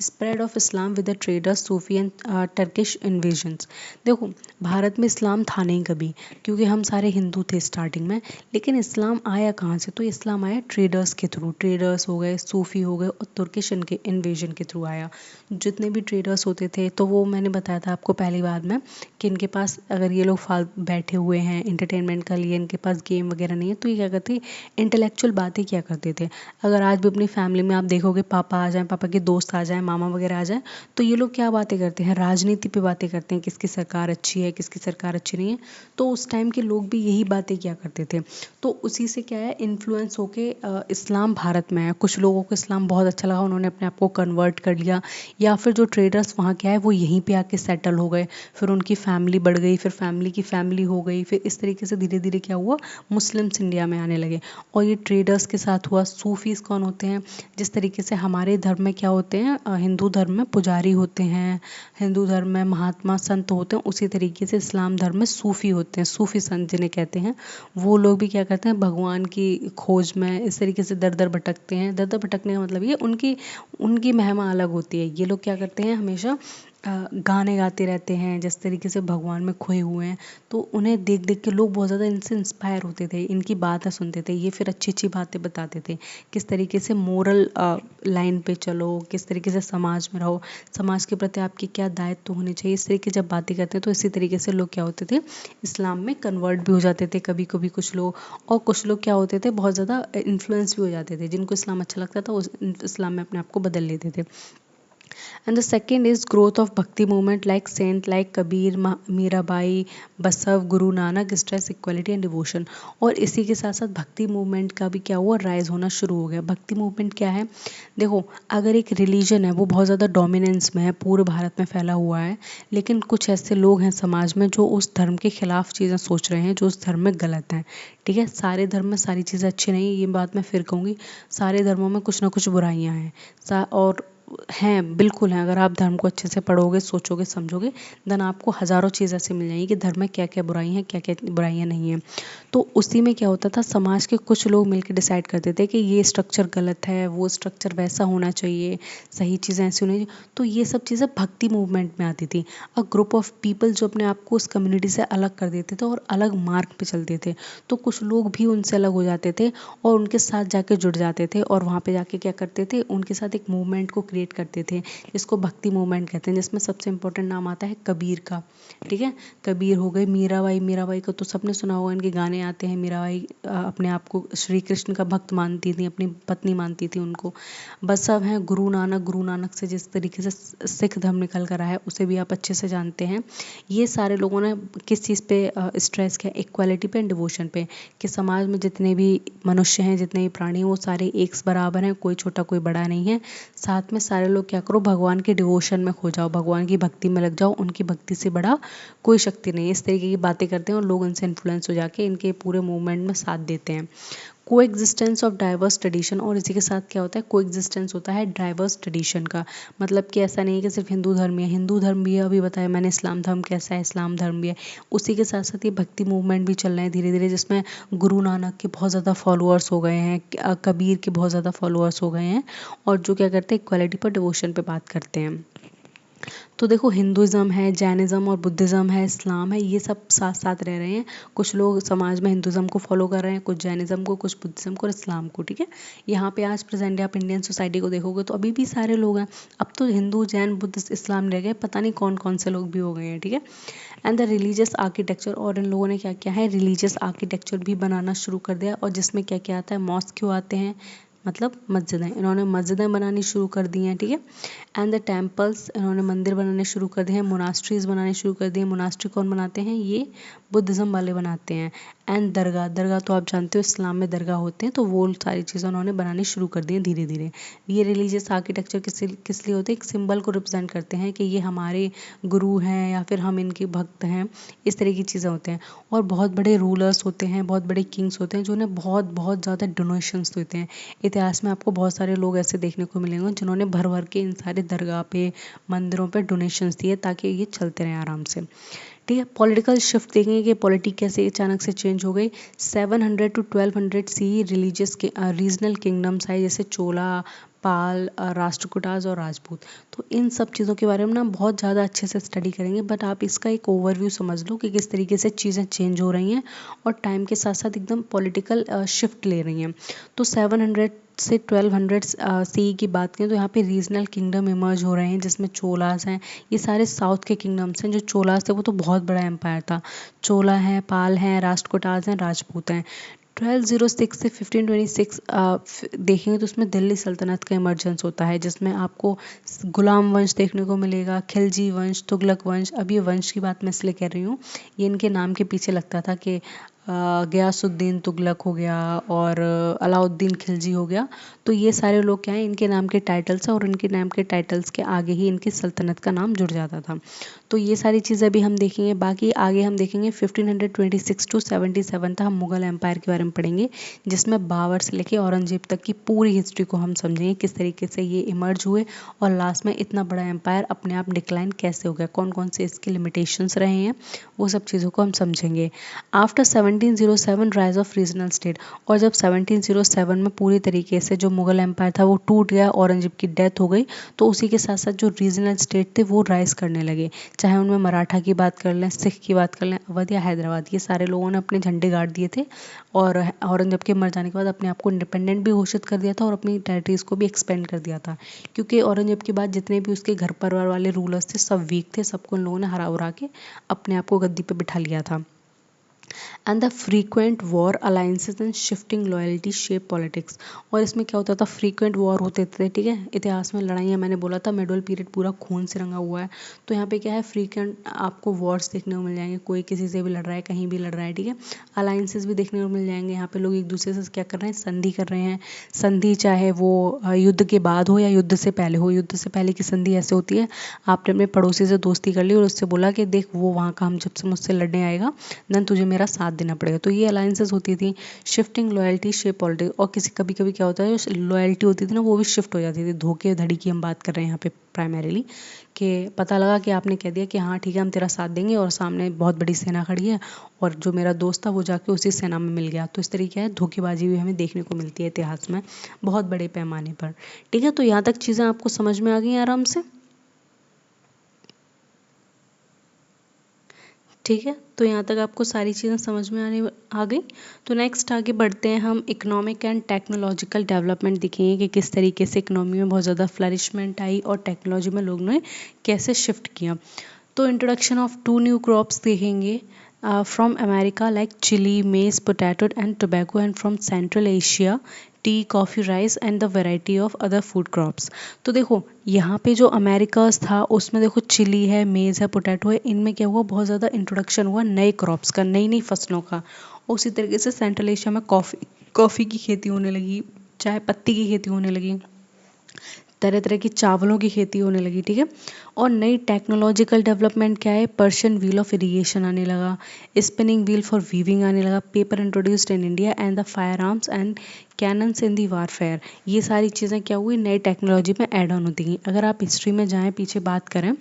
Spread of Islam with the traders, Sufi and Turkish invasions. देखो भारत में इस्लाम था नहीं कभी, क्योंकि हम सारे हिंदू थे स्टार्टिंग में। लेकिन इस्लाम आया कहाँ से, तो इस्लाम आया ट्रेडर्स के थ्रू। ट्रेडर्स हो गए, सूफी हो गए और तुर्किश इनके इन्वेजन के थ्रू आया। जितने भी ट्रेडर्स होते थे तो वो मैंने बताया था आपको पहली बार में कि इनके पास अगर ये लोग बैठे हुए हैं एंटरटेनमेंट के लिए, इनके पास गेम वगैरह नहीं है, तो ये क्या करते, इंटेलेक्चुअल बातें क्या करते थे। अगर आज भी अपनी फैमिली में आप देखोगे पापा आ जाएं, पापा के दोस्त आ जाएं, मामा वगैरह आ जाएं, तो ये लोग क्या बातें करते हैं, राजनीति पे बातें करते हैं, किसकी सरकार अच्छी है, किसकी सरकार अच्छी नहीं है। तो उस टाइम के लोग भी यही बातें क्या करते थे। तो उसी से क्या है, इन्फ्लुएंस होके इस्लाम भारत में है। कुछ लोगों को इस्लाम बहुत अच्छा लगा, उन्होंने अपने आप को कन्वर्ट कर लिया, या फिर जो ट्रेडर्स वहाँ क्या है वो यहीं पे आके सेटल हो गए, फिर उनकी फैमिली बढ़ गई, फिर फैमिली की फैमिली हो गई, फिर इस तरीके से धीरे धीरे क्या हुआ, मुस्लिम्स इंडिया में आने लगे। और ये ट्रेडर्स के साथ हुआ। सूफीज कौन होते हैं, जिस तरीके से हमारे धर्म में क्या होते हैं, हिंदू धर्म में पुजारी होते हैं, हिंदू धर्म में महात्मा संत होते हैं, उसी तरीके से इस्लाम धर्म में सूफी होते हैं, सूफी संत जिन्हें कहते हैं। वो लोग भी क्या करते हैं, भगवान की खोज में इस तरीके से दर दर भटकते हैं। दर दर भटकने का मतलब ये उनकी उनकी महिमा अलग होती है। ये लोग क्या करते हैं, हमेशा गाने गाते रहते हैं, जिस तरीके से भगवान में खोए हुए हैं। तो उन्हें देख देख के लोग बहुत ज़्यादा इनसे इंस्पायर होते थे, इनकी बातें सुनते थे। ये फिर अच्छी अच्छी बातें बताते थे, किस तरीके से मोरल लाइन पे चलो, किस तरीके से समाज में रहो, समाज के प्रति आपके क्या दायित्व होने चाहिए। इस तरीके जब बातें करते हैं तो इसी तरीके से लोग क्या होते थे, इस्लाम में कन्वर्ट भी हो जाते थे कभी कभी कुछ लोग। और कुछ लोग क्या होते थे, बहुत ज़्यादा इन्फ्लुएंस भी हो जाते थे, जिनको इस्लाम अच्छा लगता था उस इस्लाम में अपने आप को बदल लेते थे। And the second is growth of bhakti movement like saint like Kabir, Mirabai, Basava, Guru Nanak, stress, equality and devotion. और इसी के साथ साथ भक्ति मूवमेंट का भी क्या हुआ, राइज होना शुरू हो गया। भक्ति मूवमेंट क्या है, देखो अगर एक रिलीजन है वो बहुत ज़्यादा डोमिनेंस में है, पूरे भारत में फैला हुआ है, लेकिन कुछ ऐसे लोग हैं समाज में जो उस धर्म के खिलाफ चीज़ें सोच रहे हैं, जो उस धर्म में गलत हैं। ठीक है, सारे धर्म में सारी चीज़ें अच्छी नहीं है, ये बात मैं फिर कहूँगी। सारे धर्मों में कुछ ना कुछ बुराइयाँ हैं और हैं, बिल्कुल हैं। अगर आप धर्म को अच्छे से पढ़ोगे, सोचोगे, समझोगे, देन आपको हज़ारों चीज़ ऐसे मिल जाएंगी कि धर्म में क्या क्या बुराई हैं, क्या क्या बुराइयाँ नहीं हैं। तो उसी में क्या होता था, समाज के कुछ लोग मिलकर डिसाइड करते थे कि ये स्ट्रक्चर गलत है, वो स्ट्रक्चर वैसा होना चाहिए, सही चीज़ें ऐसी होनी चाहिए। तो ये सब चीज़ें भक्ति मूवमेंट में आती थी। अ ग्रुप ऑफ पीपल जो अपने आप को उस कम्युनिटी से अलग कर देते थे और अलग मार्ग पे चलते थे। तो कुछ लोग भी उनसे अलग हो जाते थे और उनके साथ जाके जुड़ जाते थे और वहाँ पे जाके क्या करते थे, उनके साथ एक मूवमेंट को क्रिएट करते थे, जिसको भक्ति मूवमेंट कहते हैं, जिसमें सबसे इंपॉर्टेंट नाम आता है कबीर का। ठीक है, कबीर हो गए, मीराबाई, मीराबाई को तो सबने सुना होगा, इनके गाने आते हैं। मीराबाई अपने आप को श्री कृष्ण का भक्त मानती थी, अपनी पत्नी मानती थी उनको। बसव हैं गुरु नानक, गुरु नानक से जिस तरीके से सिख धर्म निकल कर आया है उसे भी आप अच्छे से जानते हैं। ये सारे लोगों ने किस चीज़ पे स्ट्रेस किया, इक्वालिटी पे एंड डिवोशन पे, कि समाज में जितने भी मनुष्य हैं, जितने भी प्राणी हैं, वो सारे एक बराबर हैं, कोई छोटा कोई बड़ा नहीं है। साथ में सारे लोग क्या करो, भगवान के डिवोशन में खो जाओ, भगवान की भक्ति में लग जाओ, उनकी भक्ति से बड़ा कोई शक्ति नहीं है। इस तरीके की बातें करते हैं और लोग उनसे इन्फ्लुएंस हो जाके इनके पूरे मूवमेंट में साथ देते हैं। कोएग्जिस्टेंस ऑफ डाइवर्स ट्रेडिशन, और इसी के साथ क्या होता है, कोएग्जिस्टेंस होता है डाइवर्स ट्रेडिशन का। मतलब कि ऐसा नहीं है कि सिर्फ हिंदू धर्म ही है, हिंदू धर्म भी है, अभी बताया मैंने इस्लाम धर्म कैसा है, इस्लाम धर्म भी है। उसी के साथ साथ ये भक्ति मूवमेंट भी चल रहे हैं धीरे धीरे, जिसमें गुरु नानक के बहुत ज़्यादा फॉलोअर्स हो गए हैं, कबीर के बहुत ज़्यादा फॉलोअर्स हो गए हैं, और जो क्या करते हैं, इक्वालिटी पर डिवोशन पे बात करते हैं। तो देखो हिंदुज़म है, जैनिज़्म और बुद्धिज़्म है, इस्लाम है, ये सब साथ साथ रह रहे हैं। कुछ लोग समाज में हिंदुज़म को फॉलो कर रहे हैं, कुछ जैनिज़्म को, कुछ बुद्धिज़्म को और इस्लाम को, ठीक है। यहाँ पे आज प्रेजेंट आप इंडियन सोसाइटी को देखोगे तो अभी भी सारे लोग हैं। अब तो हिंदू, जैन, बुद्ध, इस्लाम रह गए, पता नहीं कौन कौन से लोग भी हो गए हैं, ठीक है। एंड द रिलीजियस आर्किटेक्चर, और इन लोगों ने क्या किया है, रिलीजियस आर्किटेक्चर भी बनाना शुरू कर दिया, और जिसमें क्या क्या आता है, मॉस्क क्यों आते हैं, मतलब मस्जिदें, इन्होंने मस्जिदें बनानी शुरू कर दी हैं, ठीक है। एंड द टेम्पल्स, इन्होंने मंदिर बनाने शुरू कर दिए हैं, मोनास्ट्रीज बनाने शुरू कर दिए हैं। मोनास्ट्री कौन बनाते हैं, ये बुद्धिज़्म वाले बनाते हैं। एंड दरगाह, दरगाह तो आप जानते हो इस्लाम में दरगाह होते हैं, तो वो सारी चीज़ें उन्होंने बनानी शुरू कर दी हैं धीरे धीरे। ये रिलीजियस आर्किटेक्चर किस लिए होते हैं, एक सिंबल को रिप्रेजेंट करते हैं कि ये हमारे गुरु हैं या फिर हम इनके भक्त हैं, इस तरह की चीज़ें होते हैं। और बहुत बड़े रूलर्स होते हैं, बहुत बड़े किंग्स होते हैं, जो उन्हें बहुत बहुत ज़्यादा डोनेशंस देते हैं। इतिहास में आपको बहुत सारे लोग ऐसे देखने को मिलेंगे जिन्होंने भर भर के इन सारे दरगाह पे, मंदिरों पे डोनेशंस दिए ताकि ये चलते रहें आराम से, ठीक है। पॉलिटिकल शिफ्ट देखेंगे कि पॉलिटिक कैसे अचानक से चेंज हो गई। 700 टू 1200 सी रिलीजियस के रीजनल किंगडम्स आए, जैसे चोला, पाल, राष्ट्रकूटाज और राजपूत। तो इन सब चीज़ों के बारे में ना बहुत ज़्यादा अच्छे से स्टडी करेंगे, बट आप इसका एक ओवरव्यू समझ लो कि किस तरीके से चीज़ें चेंज हो रही हैं और टाइम के साथ साथ एकदम पॉलिटिकल शिफ्ट ले रही हैं। तो 700 से 1200 सी की बात करें तो यहाँ पे रीजनल किंगडम इमर्ज हो रहे हैं, जिसमें चोलास हैं। ये सारे साउथ के किंगडम्स हैं। जो चोलास थे वो तो बहुत बड़ा एम्पायर था। चोला हैं, पाल हैं, राष्ट्रकूटाज हैं, राजपूत हैं। 1206 से 1526 देखेंगे तो उसमें दिल्ली सल्तनत का इमर्जेंस होता है, जिसमें आपको गुलाम वंश देखने को मिलेगा, खिलजी वंश, तुगलक वंश। अब ये वंश की बात मैं इसलिए कर रही हूँ, ये इनके नाम के पीछे लगता था कि गयासुद्दीन तुगलक हो गया और अलाउद्दीन खिलजी हो गया। तो ये सारे लोग क्या हैं, इनके नाम के टाइटल्स हैं, और इनके नाम के टाइटल्स के आगे ही इनकी सल्तनत का नाम जुड़ जाता था। तो ये सारी चीज़ें भी हम देखेंगे। बाकी आगे हम देखेंगे 1526 टू 77 तक हम मुगल एम्पायर के बारे में पढ़ेंगे, जिसमें बाबर से लेके औरंगजेब तक की पूरी हिस्ट्री को हम समझेंगे, किस तरीके से ये इमर्ज हुए और लास्ट में इतना बड़ा एम्पायर अपने आप डिक्लाइन कैसे हो गया, कौन कौन से इसके लिमिटेशंस रहे हैं, वो सब चीज़ों को हम समझेंगे। After 1707 rise of regional state, और जब 1707 में पूरी तरीके से जो मुगल एम्पायर था वो टूट गया, औरंगजेब की डेथ हो गई, तो उसी के साथ साथ जो रीजनल स्टेट थे वो राइज करने लगे। चाहे उनमें मराठा की बात कर लें, सिख की बात कर लें, अवध या हैदराबाद, ये सारे लोगों ने अपने झंडे गाड़ दिए थे और औरंगजेब के मर जाने के बाद अपने आप को इंडिपेंडेंट भी घोषित कर दिया था और अपनी टेरिटरीज को भी एक्सपेंड कर दिया था। क्योंकि औरंगजेब के बाद जितने भी उसके घर परिवार वाले रूलर्स थे सब वीक थे, सबको उन लोगों ने हरा उरा के अपने आप को गद्दी पे बिठा लिया था। And the frequent war alliances and shifting loyalty shape politics, और इसमें क्या होता था, फ्रीक्वेंट वॉर होते थे, ठीक है। इतिहास में लड़ाइयाँ, मैंने बोला था मिडल पीरियड पूरा खून से रंगा हुआ है, तो यहाँ पे क्या है, फ्रीक्वेंट आपको वॉर्स देखने को मिल जाएंगे, कोई किसी से भी लड़ रहा है, कहीं भी लड़ रहा है, ठीक है। अलायंसेस भी देखने को मिल जाएंगे, यहाँ पे लोग एक दूसरे से क्या कर रहे हैं, संधि कर रहे हैं। संधि चाहे वो युद्ध के बाद हो या युद्ध से पहले हो। युद्ध से पहले की संधि ऐसे होती है, आपने अपने पड़ोसी से दोस्ती कर ली और उससे बोला कि देख वो वहाँ का हम जब से मुझसे लड़ने आएगा देन तुझे मेरा साथ देना पड़ेगा। तो ये अलायंसेस होती थी। शिफ्टिंग लॉयल्टी शेप पॉलिटिक्स, और किसी कभी कभी क्या होता है, जो लॉयल्टी होती थी ना वो भी शिफ्ट हो जाती थी। धोखे धड़ी की हम बात कर रहे हैं यहाँ पे प्राइमरीली, कि पता लगा कि आपने कह दिया कि हाँ ठीक है हम तेरा साथ देंगे, और सामने बहुत बड़ी सेना खड़ी है और जो मेरा दोस्त था वो जाके उसी सेना में मिल गया। तो इस तरीके है धोखेबाजी भी हमें देखने को मिलती है इतिहास में बहुत बड़े पैमाने पर, ठीक है। तो यहाँ तक चीज़ें आपको समझ में आ गई आराम से, ठीक है। तो यहाँ तक आपको सारी चीज़ें समझ में आने आ गई। तो नेक्स्ट आगे बढ़ते हैं हम, इकोनॉमिक एंड टेक्नोलॉजिकल डेवलपमेंट देखेंगे कि किस तरीके से इकोनॉमी में बहुत ज़्यादा फ्लरिशमेंट आई और टेक्नोलॉजी में लोगों ने कैसे शिफ्ट किया। तो इंट्रोडक्शन ऑफ 2 न्यू क्रॉप्स देखेंगे फ्रॉम अमेरिका लाइक चिली, मेज, potato and tobacco, and from central Asia T, coffee, rice and the variety of other food crops. तो देखो यहाँ पे जो अमेरिकाज था उसमें देखो चिली है, मेज़ है, पोटैटो है, इनमें क्या हुआ, बहुत ज़्यादा इंट्रोडक्शन हुआ नए क्रॉप्स का, नई नई फसलों का। उसी तरीके से सेंट्रल एशिया में कॉफ़ी की खेती होने लगी, चाय पत्ती की खेती होने लगी, तरह तरह की चावलों की खेती होने लगी, ठीक है। और नई टेक्नोलॉजिकल डेवलपमेंट क्या है, पर्शियन व्हील ऑफ इरिगेशन आने लगा, स्पिनिंग व्हील फॉर वीविंग आने लगा, paper introduced in India and the fire arms and cannons in the warfare. ये सारी चीज़ें क्या हुई, नई टेक्नोलॉजी में ऐड ऑन होती गई। अगर आप हिस्ट्री में जाएँ पीछे बात करें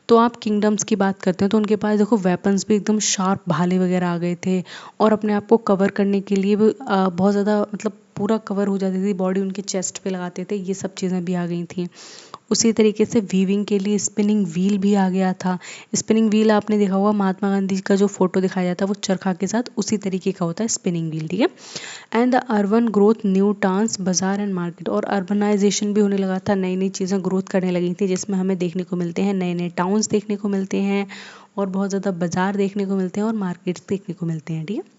तो आप किंगडम्स की बात करते हैं तो उनके पास देखो वेपन्स भी एकदम शार्प भाले वगैरह आ गए थे, और अपने आप को कवर करने के लिए भी बहुत ज़्यादा मतलब पूरा कवर हो जाती थी बॉडी, उनके चेस्ट पे लगाते थे, ये सब चीज़ें भी आ गई थी। उसी तरीके से वीविंग के लिए स्पिनिंग व्हील भी आ गया था। स्पिनिंग व्हील आपने देखा होगा, महात्मा गांधी का जो फोटो दिखाया जाता है वो चरखा के साथ उसी तरीके का होता है स्पिनिंग व्हील, ठीक है। And the urban growth, new towns, बाजार एंड मार्केट, और अर्बनाइजेशन भी होने लगा था, नई नई चीज़ें ग्रोथ करने लगी थी जिसमें हमें देखने को मिलते हैं नए नए टाउन्स देखने को मिलते हैं, और बहुत ज़्यादा बाजार देखने को मिलते हैं, और मार्केट्स देखने को मिलते हैं, ठीक है।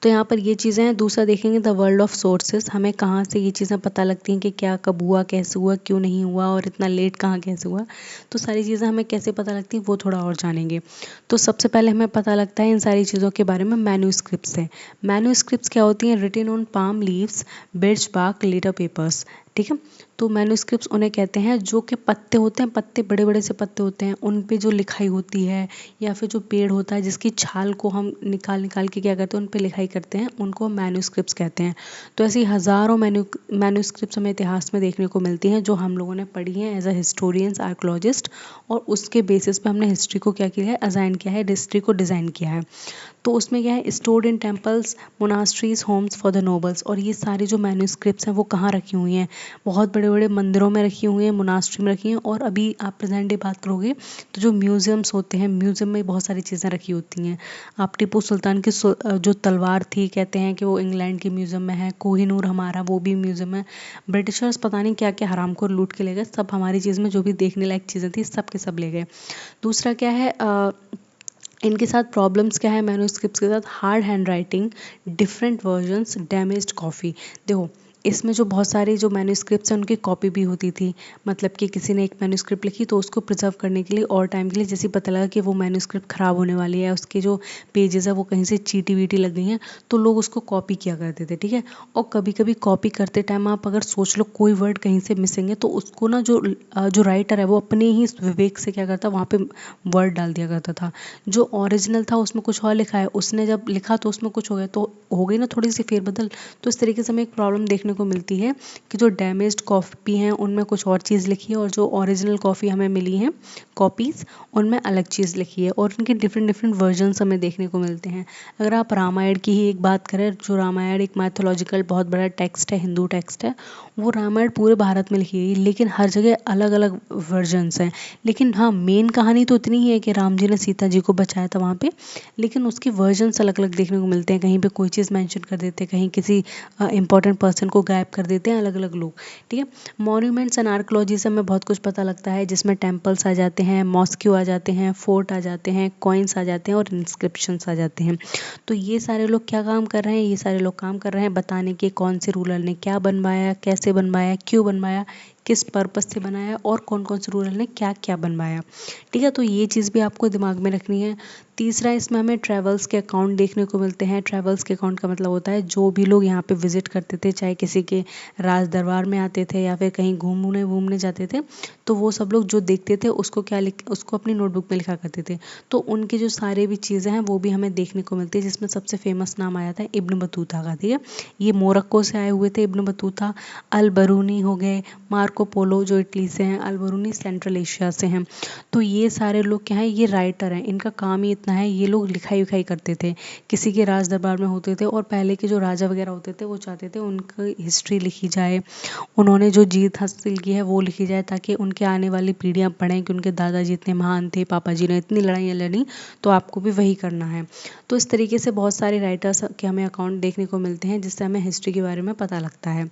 तो यहाँ पर ये चीज़ें हैं। दूसरा देखेंगे द वर्ल्ड ऑफ सोर्सेज, हमें कहाँ से ये चीज़ें पता लगती हैं कि क्या कब हुआ, कैसे हुआ, क्यों नहीं हुआ, और इतना लेट कहाँ कैसे हुआ। तो सारी चीज़ें हमें कैसे पता लगती हैं वो थोड़ा और जानेंगे। तो सबसे पहले हमें पता लगता है इन सारी चीज़ों के बारे में मैन्यूस्क्रिप्ट से। मैन्यूस्क्रिप्ट्स क्या होती हैं, written on palm leaves, birch bark, later papers, ठीक है। तो मैन्यूस्क्रिप्ट्स उन्हें कहते हैं जो कि पत्ते होते हैं, पत्ते बड़े बड़े से पत्ते होते हैं, उन पे जो लिखाई होती है, या फिर जो पेड़ होता है जिसकी छाल को हम निकाल निकाल के क्या करते हैं उन पे लिखाई करते हैं, उनको मैन्यूस्क्रिप्ट्स कहते हैं। तो ऐसी हज़ारों मैन्यूस्क्रिप्ट्स हमें इतिहास में देखने को मिलती हैं जो हम लोगों ने पढ़ी हैं एज अ हिस्टोरियंस, आर्कोलॉजिस्ट, और उसके बेसिस पे हमने हिस्ट्री को क्या किया है, असाइन किया है, हिस्ट्री को डिज़ाइन किया है। तो उसमें क्या है, stored in temples, monasteries, Holmes for the nobles, और ये सारी जो मैन्यूस्क्रिप्ट्स हैं वो कहाँ रखी हुई हैं, बहुत बड़े बड़े मंदिरों में रखी हुई हैं, मोनास्ट्री में रखी हैं, और अभी आप प्रेजेंट डे बात करोगे तो जो म्यूज़ियम्स होते हैं, म्यूज़ियम में बहुत सारी चीज़ें रखी होती हैं। आप टीपू सुल्तान की जो तलवार थी, कहते हैं कि वो इंग्लैंड के म्यूज़ियम में है, कोहिनूर हमारा वो भी म्यूज़ियम है। ब्रिटिशर्स पता नहीं क्या क्या हराम को लूट के ले गए, सब हमारी चीज़ में जो भी देखने लायक चीज़ें थी सब के सब ले गए। दूसरा क्या है, इनके साथ प्रॉब्लम्स क्या है मैन्यूस्क्रिप्ट्स के साथ, hard hand writing, different versions, damaged copy. देखो इसमें जो बहुत सारी जो मैन्यूस्क्रिप्ट्स हैं उनकी कॉपी भी होती थी, मतलब कि किसी ने एक मैन्यूस्क्रिप्ट लिखी तो उसको प्रिजर्व करने के लिए और टाइम के लिए, जैसे पता लगा कि वो मैन्यूस्क्रिप्ट ख़राब होने वाली है, उसके जो पेजेस है वो कहीं से चीटी वीटी लग गई हैं, तो लोग उसको कॉपी किया करते थे, ठीक है। और कभी कभी कॉपी करते टाइम आप अगर सोच लो कोई वर्ड कहीं से मिसिंग है तो उसको ना जो राइटर है वो अपने ही विवेक से क्या करता, वहाँ पे वर्ड डाल दिया करता था। जो ओरिजिनल था उसमें कुछ और लिखा है, उसने जब लिखा तो उसमें कुछ हो गया, तो हो गई ना थोड़ी सी फेरबदल। तो इस तरीके से हमें एक प्रॉब्लम देखने को मिलती है कि जो डैमेज्ड कॉपी हैं उनमें कुछ और चीज़ लिखी है, और जो ओरिजिनल कॉपी हमें मिली है कॉपीज़, उनमें अलग चीज़ लिखी है, और उनके डिफरेंट डिफरेंट वर्जन्स हमें देखने को मिलते हैं। अगर आप रामायण की ही एक बात करें, जो रामायण एक मैथोलॉजिकल बहुत बड़ा टेक्स्ट है, हिंदू टेक्स्ट है, वो रामायण पूरे भारत में लिखी गई, लेकिन हर जगह अलग अलग वर्जन्स हैं। लेकिन हाँ, मेन कहानी तो इतनी ही है कि राम जी ने सीता जी को बचाया था वहाँ पे, लेकिन उसके वर्जन्स अलग अलग देखने को मिलते हैं। कहीं पे कोई चीज़ मेंशन कर देते हैं, कहीं किसी इंपॉर्टेंट पर्सन को गायब कर देते हैं अलग अलग लोग, ठीक है। मॉन्यूमेंट्स एंड आर्कोलॉजी से हमें बहुत कुछ पता लगता है, जिसमें टेम्पल्स आ जाते हैं, मॉस्क्यू आ जाते हैं, फोर्ट आ जाते हैं, कॉइन्स आ जाते हैं, और इंस्क्रिप्शंस आ जाते हैं। तो ये सारे लोग क्या काम कर रहे हैं, ये सारे लोग काम कर रहे हैं बताने के कौन से रूलर ने क्या बनवाया, कैसे बनवाया, क्यों बनवाया, किस पर्पस से बनाया, और कौन कौन से रूलर ने क्या क्या बनवाया, ठीक है। तो ये चीज़ भी आपको दिमाग में रखनी है। तीसरा, इसमें हमें ट्रैवल्स के अकाउंट देखने को मिलते हैं। ट्रैवल्स के अकाउंट का मतलब होता है जो भी लोग यहाँ पे विजिट करते थे, चाहे किसी के राज दरबार में आते थे या फिर कहीं घूमने घूमने जाते थे, तो वो सब लोग जो देखते थे उसको उसको अपनी नोटबुक में लिखा करते थे। तो उनकी जो सारे भी चीज़ें हैं वो भी हमें देखने को मिलती है, जिसमें सबसे फेमस नाम आया था इब्न बतूता का, ठीक है। ये मोरक्को से आए हुए थे इब्न बतूता। अल बरूनी हो गए, मार्को पोलो जो इटली से हैं, अल बरूनी सेंट्रल एशिया से हैं। तो ये सारे लोग क्या हैं, ये राइटर हैं, इनका काम ही इतना है, ये लोग लिखाई विखाई करते थे, किसी के राज दरबार में होते थे, और पहले के जो राजा वगैरह होते थे वो चाहते थे उनकी हिस्ट्री लिखी जाए, उन्होंने जो जीत हासिल की है वो लिखी जाए, ताकि उनके आने वाली पीढ़ियाँ पढ़ें कि उनके दादाजी इतने महान थे, पापा जी ने इतनी लड़ाइयाँ लड़ी, तो आपको भी वही करना है। तो इस तरीके से बहुत सारे राइटर्स के हमें अकाउंट देखने को मिलते हैं, जिससे हमें हिस्ट्री के बारे में पता लगता है।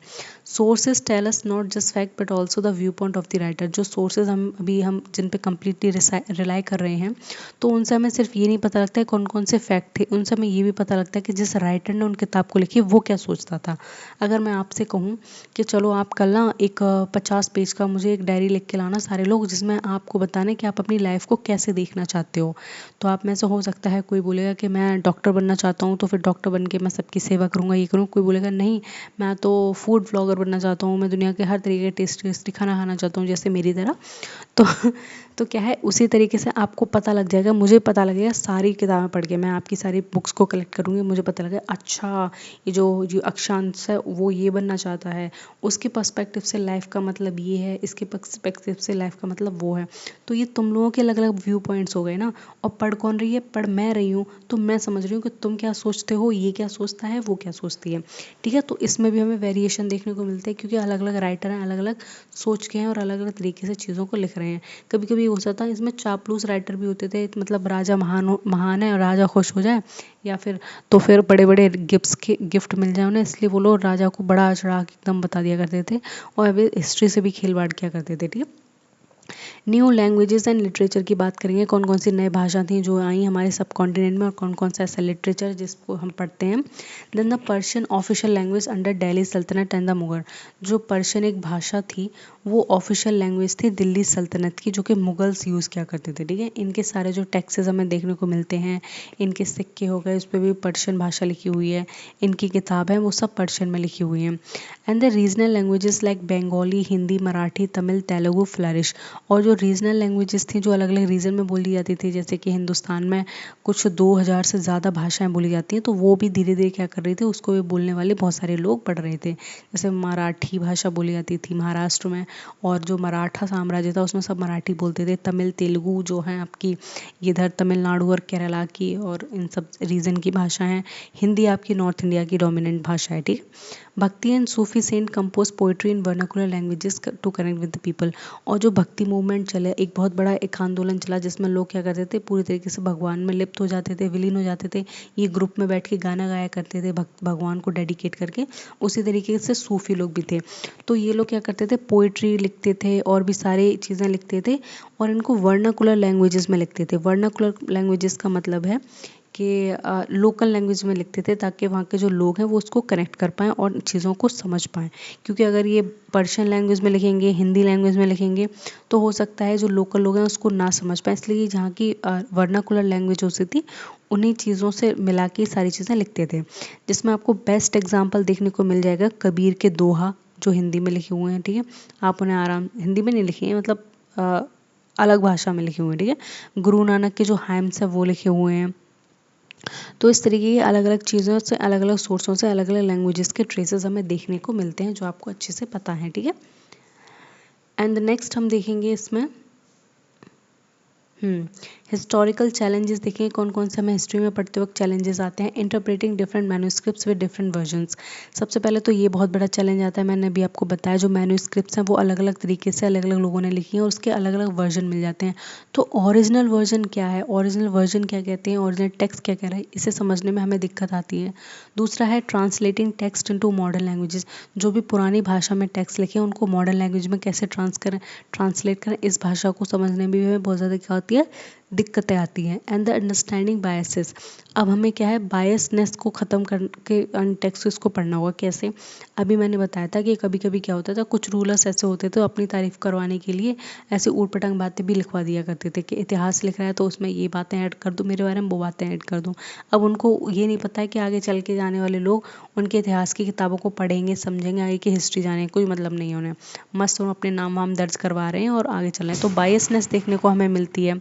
Sources tell us not just fact but also the viewpoint of the writer. जो सोर्सेज हम जिन पे कम्प्लीटली रिलाई कर रहे हैं, तो उनसे हमें सिर्फ ये नहीं पता लगता है कौन कौन से फैक्ट थे, उनसे हमें ये भी पता लगता है कि जिस राइटर ने उन किताब को लिखी वो क्या सोचता था। अगर मैं आपसे कहूँ कि चलो आप कल ना एक 50 पेज का मुझे एक डायरी लिख के लाना सारे लोग, जिसमें आपको बताना है कि आप अपनी लाइफ को कैसे देखना चाहते हो। तो आप में से हो सकता है कोई बोलेगा कि मैं डॉक्टर बनना चाहता हूँ, तो फिर डॉक्टर बन के मैं सबकी सेवा करूँगा, ये करूँ। कोई बोलेगा नहीं, मैं तो फूड व्लॉगर बनना चाहता हूँ, मैं दुनिया के हर तरीके का टेस्टी टेस्टी खाना खाना चाहता हूँ, जैसे मेरी तरह। तो तो क्या है, उसी तरीके से आपको पता लग जाएगा, मुझे पता लगेगा सारी किताबें पढ़ के, मैं आपकी सारी बुक्स को कलेक्ट करूँगी, मुझे पता लगेगा अच्छा ये जो अक्षांश है वो ये बनना चाहता है, उसके पर्सपेक्टिव से लाइफ का मतलब ये है, इसके पर्सपेक्टिव से लाइफ का मतलब वो है। तो ये तुम लोगों के अलग अलग व्यू पॉइंट्स हो गए ना। और पढ़ कौन रही है, पढ़ मैं रही हूँ। तो मैं समझ रही हूँ कि तुम क्या सोचते हो, ये क्या सोचता है, वो क्या सोचती है। ठीक है, तो इसमें भी हमें वेरिएशन देखने को मिलते हैं, क्योंकि अलग अलग राइटर हैं, अलग अलग सोच के हैं और अलग अलग तरीके से चीज़ों को लिख रहे हैं। कभी कभी हो जाता है इसमें चापलूस राइटर भी होते थे, मतलब राजा महान है और राजा खुश हो जाए, या फिर तो फिर बड़े बड़े गिफ्ट मिल जाए उन्हें, इसलिए वो लोग राजा को बड़ा चढ़ा के एकदम बता दिया करते थे और वे हिस्ट्री से भी खिलवाड़ किया करते थे। ठीक है, न्यू लैंग्वेजेस एंड लिटरेचर की बात करेंगे, कौन कौन सी नई भाषा थी जो आई हमारे सब कॉन्टिनेंट में, और कौन कौन सा ऐसा लिटरेचर जिसको हम पढ़ते हैं। Then the Persian official language under Delhi Sultanate and the Mughal, जो पर्शियन एक भाषा थी वो ऑफिशियल लैंग्वेज थी दिल्ली सल्तनत की, जो कि मुगल्स यूज़ किया करते थे। ठीक है, इनके सारे जो टैक्सेस हमें देखने को मिलते हैं, इनके सिक्के हो गए, उस पर भी पर्शियन भाषा लिखी हुई है, इनकी किताब है वो सब पर्शियन में लिखी हुई हैं। And the regional languages like Bengali, Hindi, Marathi, Tamil, Telugu flourish. और जो रीजनल लैंग्वेजेस थी जो अलग अलग रीजन में बोली जाती थी, जैसे कि हिंदुस्तान में कुछ 2000 से ज़्यादा भाषाएं बोली जाती हैं, तो वो भी धीरे धीरे क्या कर रही थी, उसको भी बोलने वाले बहुत सारे लोग बढ़ रहे थे। जैसे मराठी भाषा बोली जाती थी महाराष्ट्र में, और जो मराठा साम्राज्य था उसमें सब मराठी बोलते थे। तमिल तेलुगु जो है आपकी इधर तमिलनाडु और केरला की और इन सब रीजन की भाषा हैं। हिंदी आपकी नॉर्थ इंडिया की डोमिनेंट भाषा है। ठीक, bhakti and Sufi saint compose poetry in vernacular languages to connect with the people. और जो भक्ति मूवमेंट चले, एक बहुत बड़ा एक आंदोलन चला जिसमें लोग क्या करते थे, पूरी तरीके से भगवान में लिप्त हो जाते थे, विलीन हो जाते थे। ये ग्रुप में बैठ के गाना गाया करते थे भगवान को डेडिकेट करके। उसी तरीके से सूफी लोग भी थे, तो ये लोग क्या करते थे, पोइट्री लिखते थे और भी सारी चीज़ें लिखते थे, और इनको वर्नाकुलर लैंग्वेजेस में लिखते थे। वर्नाकुलर लैंग्वेजेस का मतलब है कि लोकल लैंग्वेज में लिखते थे, ताकि वहाँ के जो लोग हैं वो उसको कनेक्ट कर पाएँ और चीज़ों को समझ पाएँ। क्योंकि अगर ये पर्शियन लैंग्वेज में लिखेंगे, हिंदी लैंग्वेज में लिखेंगे, तो हो सकता है जो लोकल लोग हैं उसको ना समझ पाएँ, इसलिए जहाँ की वर्नाकुलर लैंग्वेज होती थी उन्हीं चीज़ों से मिला के सारी चीज़ें लिखते थे। जिसमें आपको बेस्ट एग्जाम्पल देखने को मिल जाएगा कबीर के दोहा, जो हिंदी में लिखे हुए हैं। ठीक है, आप उन्हें आराम, हिंदी में नहीं लिखे हैं, मतलब अलग भाषा में लिखे हुए हैं। ठीक है, गुरु नानक के जो हाइम्स हैं वो लिखे हुए हैं। तो इस तरीके की अलग अलग चीज़ों से, अलग अलग सोर्सों से, अलग अलग लैंग्वेजेस के ट्रेसेस हमें देखने को मिलते हैं, जो आपको अच्छे से पता है। ठीक है, एंड नेक्स्ट हम देखेंगे इसमें हिस्टोरिकल चैलेंजेस देखें, कौन कौन से हमें हिस्ट्री में पढ़ते वक्त चैलेंजेस आते हैं। Interpreting different manuscripts with different versions. सबसे पहले तो ये बहुत बड़ा चैलेंज आता है, मैंने अभी आपको बताया जो मैन्यूस्क्रिप्ट्स हैं वो अलग अलग तरीके से अलग अलग लोगों ने लिखी हैं और उसके अलग अलग वर्जन मिल जाते हैं। तो ओरिजिनल वर्जन क्या है, ओरिजिनल वर्जन क्या कहते हैं, ओरिजिनल टेक्स्ट क्या कह रहा है, इसे समझने में हमें दिक्कत आती है। दूसरा है translating text into modern languages, जो भी पुरानी भाषा में टेक्स्ट लिखे हैं उनको मॉडर्न लैंग्वेज में कैसे ट्रांसलेट करें, इस भाषा को समझने में भी हमें बहुत ज़्यादा क्या होती है, दिक्कतें आती हैं। एंड द अंडरस्टैंडिंग बायसेस, अब हमें क्या है, बायसनेस को ख़त्म करके टेक्स्ट इसको पढ़ना होगा कैसे। अभी मैंने बताया था कि कभी कभी क्या होता था, कुछ रूलर्स ऐसे होते थे अपनी तारीफ करवाने के लिए ऐसे ऊट पटांग बातें भी लिखवा दिया करते थे कि इतिहास लिख रहा है तो उसमें ये बातें ऐड कर दूँ मेरे बारे में, वो बातें ऐड कर दूँ। अब उनको ये नहीं पता है कि आगे चल के जाने वाले लोग उनके इतिहास की किताबों को पढ़ेंगे, समझेंगे, आगे की हिस्ट्री जाने कोई मतलब नहीं है उन्हें, मस्त हम अपने नाम वाम दर्ज करवा रहे हैं और आगे चल रहे हैं। तो बायसनेस देखने को हमें मिलती है।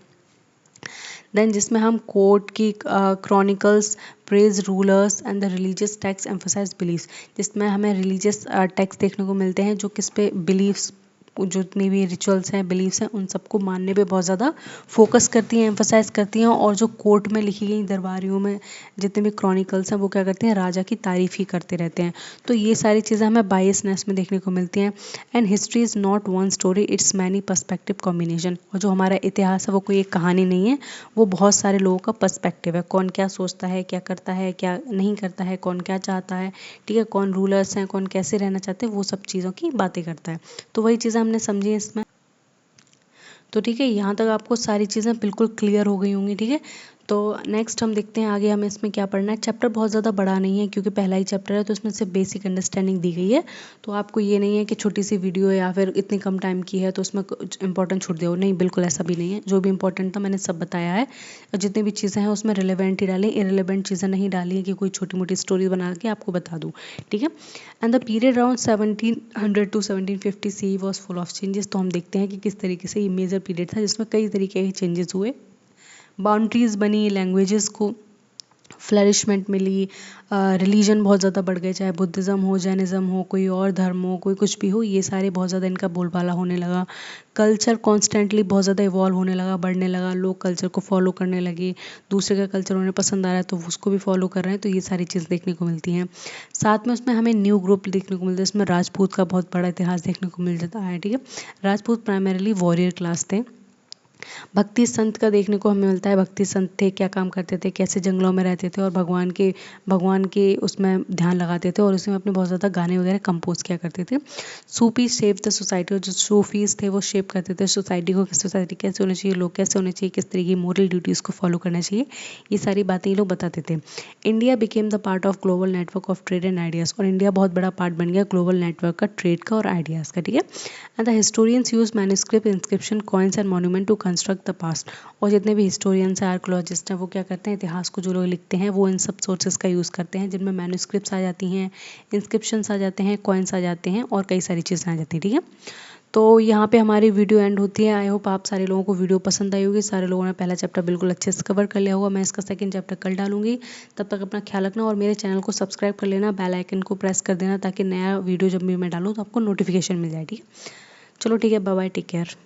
देन जिसमें हम कोर्ट की chronicles, praise rulers and the religious text emphasize beliefs, जिसमें हमें रिलीजियस टेक्स्ट देखने को मिलते हैं जो किस पे, बिलीव्स, जो जितनी भी रिचुअल्स हैं, बिलीव्स हैं, उन सबको मानने पे बहुत ज़्यादा फोकस करती हैं, एम्फोसाइज करती हैं। और जो कोर्ट में लिखी गई दरबारियों में जितने भी क्रॉनिकल्स हैं वो क्या करते हैं, राजा की तारीफ ही करते रहते हैं। तो ये सारी चीज़ें हमें बायसनेस में देखने को मिलती हैं। And history is not one story, it's many perspective combination, और जो हमारा इतिहास है वो कोई एक कहानी नहीं है, वो बहुत सारे लोगों का पर्सपेक्टिव है, कौन क्या सोचता है, क्या करता है, क्या नहीं करता है, कौन क्या चाहता है। ठीक है, कौन रूलर्स हैं, कौन कैसे रहना चाहते हैं, वो सब चीज़ों की बातें करता है। तो वही चीज़ें हमने समझी इसमें। तो ठीक है, यहाँ तक आपको सारी चीज़ें बिल्कुल क्लियर हो गई होंगी। ठीक है, तो नेक्स्ट हम देखते हैं आगे हमें इसमें क्या पढ़ना है। चैप्टर बहुत ज़्यादा बड़ा नहीं है क्योंकि पहला ही चैप्टर है, तो इसमें सिर्फ बेसिक अंडरस्टैंडिंग दी गई है। तो आपको ये नहीं है कि छोटी सी वीडियो है या फिर इतनी कम टाइम की है तो उसमें कुछ इंपॉर्टेंट छूट दे, नहीं, बिल्कुल ऐसा भी नहीं है। जो भी इंपॉर्टेंट था मैंने सब बताया है, और जितनी भी चीज़ें हैं उसमें रिलेवेंट ही डाली, इरेलीवेंट चीज़ें नहीं डाली है कि कोई छोटी मोटी स्टोरी बना के आपको बता दूँ, ठीक है। And the period around 1700 to 1750 C was full of changes. तो हम देखते हैं कि किस तरीके से ये मेजर पीरियड था जिसमें कई तरीके के चेंजेस हुए, बाउंड्रीज़ बनी, लैंग्वेजेस को फ्लरिशमेंट मिली, रिलीजन बहुत ज़्यादा बढ़ गए, चाहे बुद्धिज़्म हो, जैनिज़्म हो, कोई और धर्म हो, कोई कुछ भी हो, ये सारे बहुत ज़्यादा इनका बोलबाला होने लगा। कल्चर कॉन्स्टेंटली बहुत ज़्यादा इवॉल्व होने लगा, बढ़ने लगा, लोग कल्चर को फॉलो करने लगे, दूसरे का कल्चर उन्हें पसंद आ रहा है तो उसको भी फॉलो कर रहे हैं, तो ये सारी चीज़ देखने को मिलती हैं। साथ में उसमें हमें न्यू ग्रुप देखने को मिलता है, इसमें राजपूत का बहुत बड़ा इतिहास देखने को मिल जाता है, ठीक है। राजपूत प्राइमरीली वॉरियर क्लास थे। भक्ति संत का देखने को हमें मिलता है, भक्ति संत थे, क्या काम करते थे, कैसे जंगलों में रहते थे और भगवान के उसमें ध्यान लगाते थे और उसमें अपने बहुत ज़्यादा गाने वगैरह कंपोज किया करते थे। सूफी शेप द सोसाइटी, और जो सूफीज थे वो शेप करते थे सोसाइटी को, कि सोसाइटी कैसे होनी चाहिए, लोग कैसे होने चाहिए, किस तरीके की मोरल ड्यूटीज़ को फॉलो करना चाहिए, ये सारी बातें ये लोग बताते थे। India became the part of global network of trade and ideas, और इंडिया बहुत बड़ा पार्ट बन गया ग्लोबल नेटवर्क का, ट्रेड का और आइडियाज़ का, ठीक है। And the historians use manuscript, inscription, coins and monument to construct the past, और जितने भी हिस्टोरियंस हैं, आर्कोलॉजिस्ट हैं, वो क्या करते हैं, इतिहास को जो लोग लिखते हैं वो इन सब सोर्सेज का यूज़ करते हैं, जिनमें मैन्युस्क्रिप्ट्स आ जाती हैं, इंस्क्रिप्शंस आ जाते हैं, कॉइन्स आ जाते हैं और कई सारी चीज़ें आ जाती हैं, ठीक है। तो यहाँ पे हमारी वीडियो एंड होती है। आई होप आप सारे लोगों को वीडियो पसंद आई होगी, सारे लोगों ने पहला चैप्टर बिल्कुल अच्छे से कवर कर लिया होगा। मैं इसका सेकंड चैप्टर कल डालूंगी, तब तक अपना ख्याल रखना और मेरे चैनल को सब्सक्राइब कर लेना, बेल आइकन को प्रेस कर देना ताकि नया वीडियो जब भी मैं डालूँ तो आपको नोटिफिकेशन मिल जाए, ठीक है। चलो ठीक है, बाय बाय, टेक केयर।